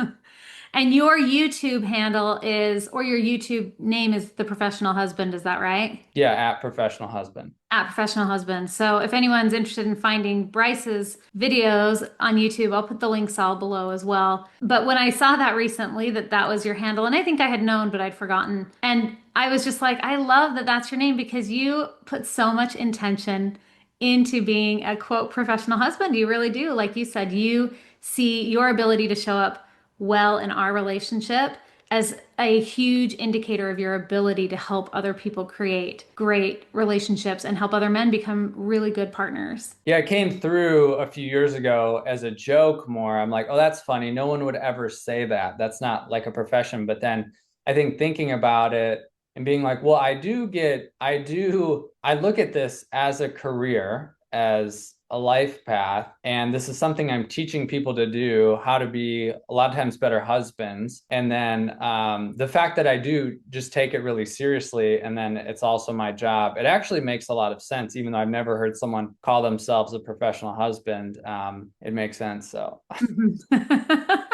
And your YouTube handle is, or your YouTube name is The Professional Husband, is that right? Yeah, at Professional Husband. At Professional Husband. So if anyone's interested in finding Bryce's videos on YouTube, I'll put the links all below as well. But when I saw that recently, that that was your handle, and I think I had known, but I'd forgotten. And I was just like, I love that that's your name because you put so much intention into being a quote professional husband. You really do. Like you said, you see your ability to show up well in our relationship as a huge indicator of your ability to help other people create great relationships and help other men become really good partners. Yeah, it came through a few years ago as a joke more. I'm like, oh, that's funny. No one would ever say that. That's not like a profession. But then I think thinking about it and being like, well, I look at this as a career, as a life path. And this is something I'm teaching people to do, how to be a lot of times better husbands. And then the fact that I do just take it really seriously, and then it's also my job, it actually makes a lot of sense, even though I've never heard someone call themselves a professional husband. It makes sense. So I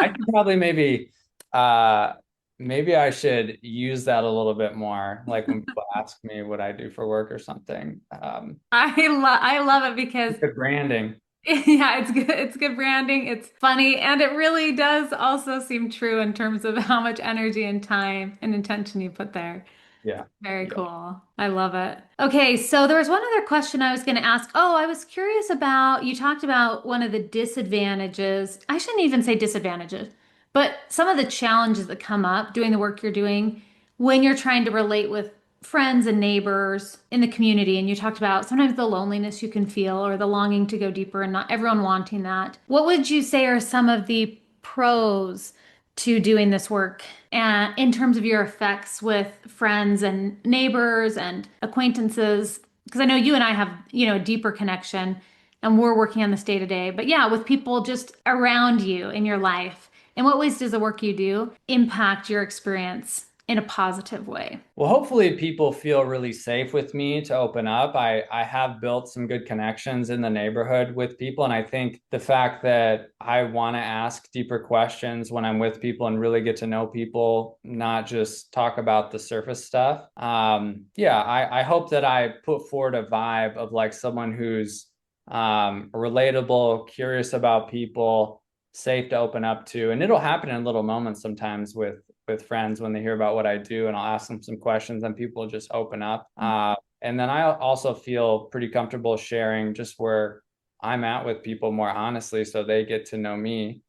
could probably uh, maybe I should use that a little bit more, like when people ask me what I do for work or something. I love it because Good branding. yeah, it's good. It's good branding. It's funny, and it really does also seem true in terms of how much energy and time and intention you put there. Yeah. Very Yeah. cool. I love it. Okay, so there was one other question I was going to ask. Oh, I was curious about, you talked about one of the disadvantages. I shouldn't even say disadvantages, but some of the challenges that come up doing the work you're doing when you're trying to relate with friends and neighbors in the community. And you talked about sometimes the loneliness you can feel or the longing to go deeper and not everyone wanting that. What would you say are some of the pros to doing this work and in terms of your effects with friends and neighbors and acquaintances? Because I know you and I have, a deeper connection and we're working on this day to day. But yeah, with people just around you in your life, in what ways does the work you do impact your experience in a positive way? Well, hopefully people feel really safe with me to open up. I have built some good connections in the neighborhood with people. And I think the fact that I want to ask deeper questions when I'm with people and really get to know people, not just talk about the surface stuff. Yeah, I hope that I put forward a vibe of like someone who's relatable, curious about people, safe to open up to. And it'll happen in little moments sometimes with friends when they hear about what I do, and I'll ask them some questions and people just open up. And then I also feel pretty comfortable sharing just where I'm at with people more honestly, so they get to know me.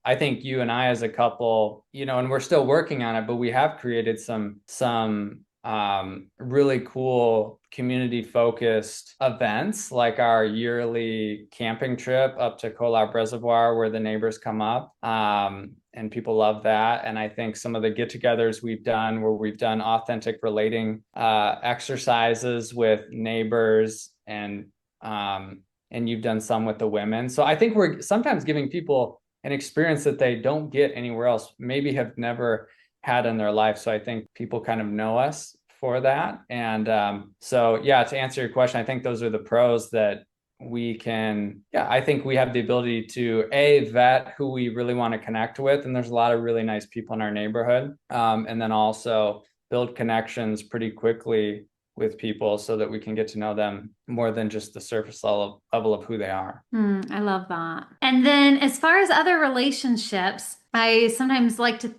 I think you and I as a couple, and we're still working on it, but we have created some really cool community focused events like our yearly camping trip up to Colab Reservoir where the neighbors come up. And people love that. And I think some of the get togethers we've done where we've done authentic relating exercises with neighbors and you've done some with the women. So I think we're sometimes giving people an experience that they don't get anywhere else, maybe have never had in their life. So I think people kind of know us for that. And so, yeah, to answer your question, I think those are the pros that I think we have the ability to vet who we really want to connect with. And there's a lot of really nice people in our neighborhood. And then also build connections pretty quickly with people so that we can get to know them more than just the surface level of who they are. I love that. And then as far as other relationships, I sometimes like to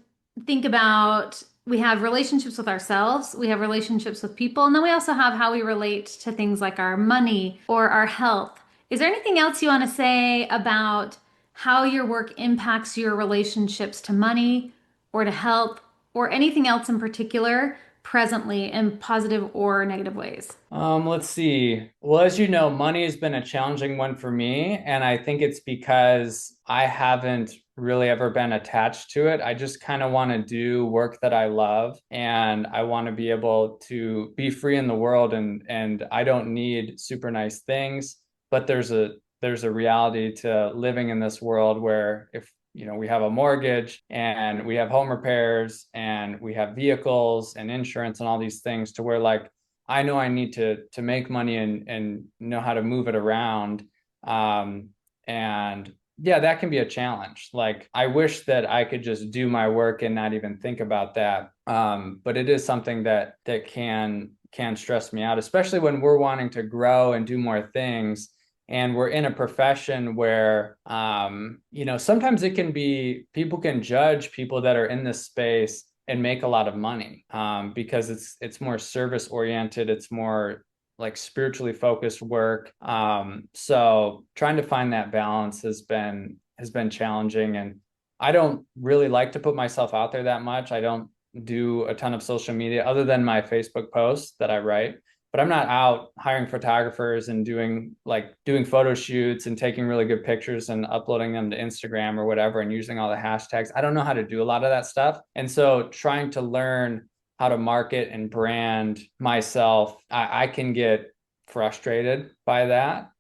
think about we have relationships with ourselves, we have relationships with people, and then we also have how we relate to things like our money or our health. Is there anything else you want to say about how your work impacts your relationships to money or to health or anything else in particular presently in positive or negative ways? Let's see. Well, as you know, money has been a challenging one for me, and I think it's because I haven't really ever been attached to it. I just kind of want to do work that I love, and I want to be able to be free in the world, and I don't need super nice things, but there's a reality to living in this world where if we have a mortgage and we have home repairs and we have vehicles and insurance and all these things to where like I know I need to make money and know how to move it around. And yeah, that can be a challenge. Like I wish that I could just do my work and not even think about that. But it is something that can stress me out, especially when we're wanting to grow and do more things. And we're in a profession where, sometimes it can be people can judge people that are in this space and make a lot of money, because it's more service oriented. It's more like spiritually focused work. So trying to find that balance has been challenging. And I don't really like to put myself out there that much. I don't do a ton of social media other than my Facebook posts that I write. But I'm not out hiring photographers and doing photo shoots and taking really good pictures and uploading them to Instagram or whatever and using all the hashtags. I don't know how to do a lot of that stuff. And so trying to learn how to market and brand myself, I can get frustrated by that.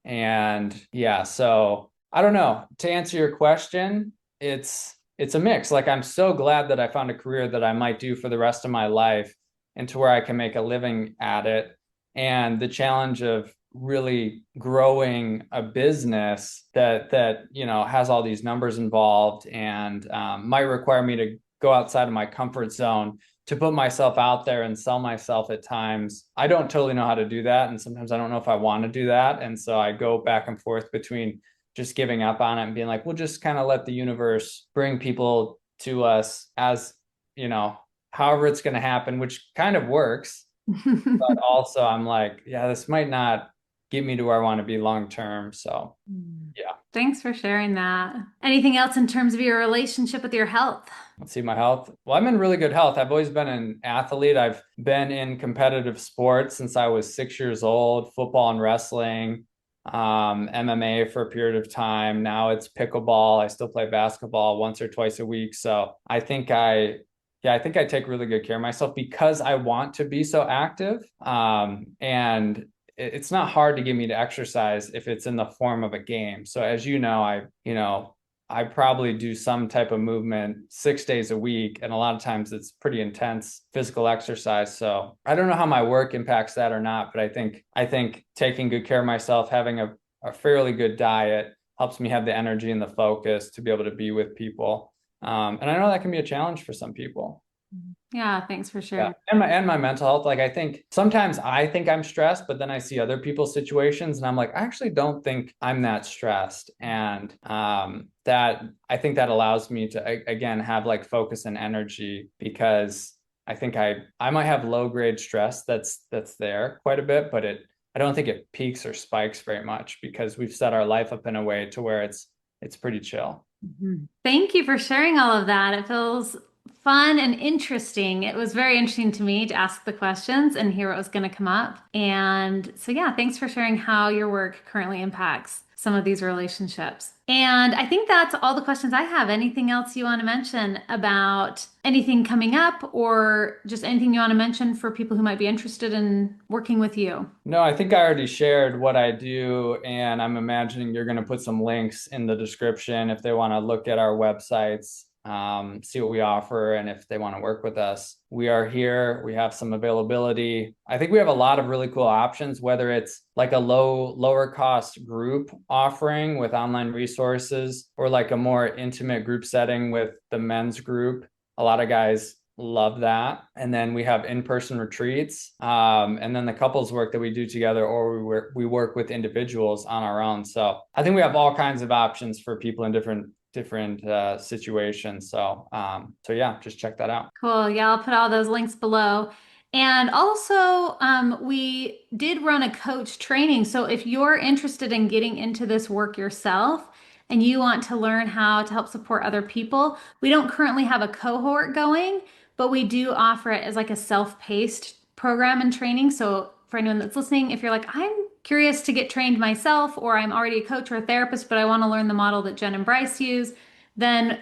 And yeah, so I don't know. To answer your question, it's a mix. Like I'm so glad that I found a career that I might do for the rest of my life and to where I can make a living at it. And the challenge of really growing a business that has all these numbers involved and might require me to go outside of my comfort zone to put myself out there and sell myself at times. I don't totally know how to do that. And sometimes I don't know if I want to do that. And so I go back and forth between just giving up on it and being like, we'll just kind of let the universe bring people to us as, however it's going to happen, which kind of works. But also I'm like, yeah, this might not get me to where I want to be long term. So yeah. Thanks for sharing that. Anything else in terms of your relationship with your health? Let's see, my health. Well, I'm in really good health. I've always been an athlete. I've been in competitive sports since I was 6 years old, football and wrestling, MMA for a period of time. Now it's pickleball. I still play basketball once or twice a week. So I think I take really good care of myself because I want to be so active. And it's not hard to get me to exercise if it's in the form of a game. So as I probably do some type of movement 6 days a week. And a lot of times it's pretty intense physical exercise. So I don't know how my work impacts that or not, but I think taking good care of myself, having a fairly good diet helps me have the energy and the focus to be able to be with people. And I know that can be a challenge for some people. Yeah, thanks for Yeah. sharing. And my mental health. Like I think sometimes I think I'm stressed, but then I see other people's situations and I'm like, I actually don't think I'm that stressed. And that I think that allows me to again have like focus and energy because I think I might have low grade stress that's there quite a bit, but I don't think it peaks or spikes very much because we've set our life up in a way to where it's pretty chill. Thank you for sharing all of that. It feels fun and interesting. It was very interesting to me to ask the questions and hear what was going to come up. And so, yeah, thanks for sharing how your work currently impacts some of these relationships. And I think that's all the questions I have. Anything else you want to mention about anything coming up or just anything you want to mention for people who might be interested in working with you? No, I think I already shared what I do, and I'm imagining you're going to put some links in the description if they want to look at our websites, see what we offer, and if they want to work with us. We are here. We have some availability. I think we have a lot of really cool options, whether it's like a lower cost group offering with online resources or like a more intimate group setting with the men's group. A lot of guys love that. And then we have in-person retreats, and then the couples work that we do together, or we work with individuals on our own. So I think we have all kinds of options for people in different situations. So yeah, just check that out. Cool. Yeah, I'll put all those links below. And also, we did run a coach training. So if you're interested in getting into this work yourself and you want to learn how to help support other people, we don't currently have a cohort going, but we do offer it as like a self-paced program and training. So for anyone that's listening, if you're like, I'm curious to get trained myself, or I'm already a coach or a therapist, but I want to learn the model that Jen and Bryce use, then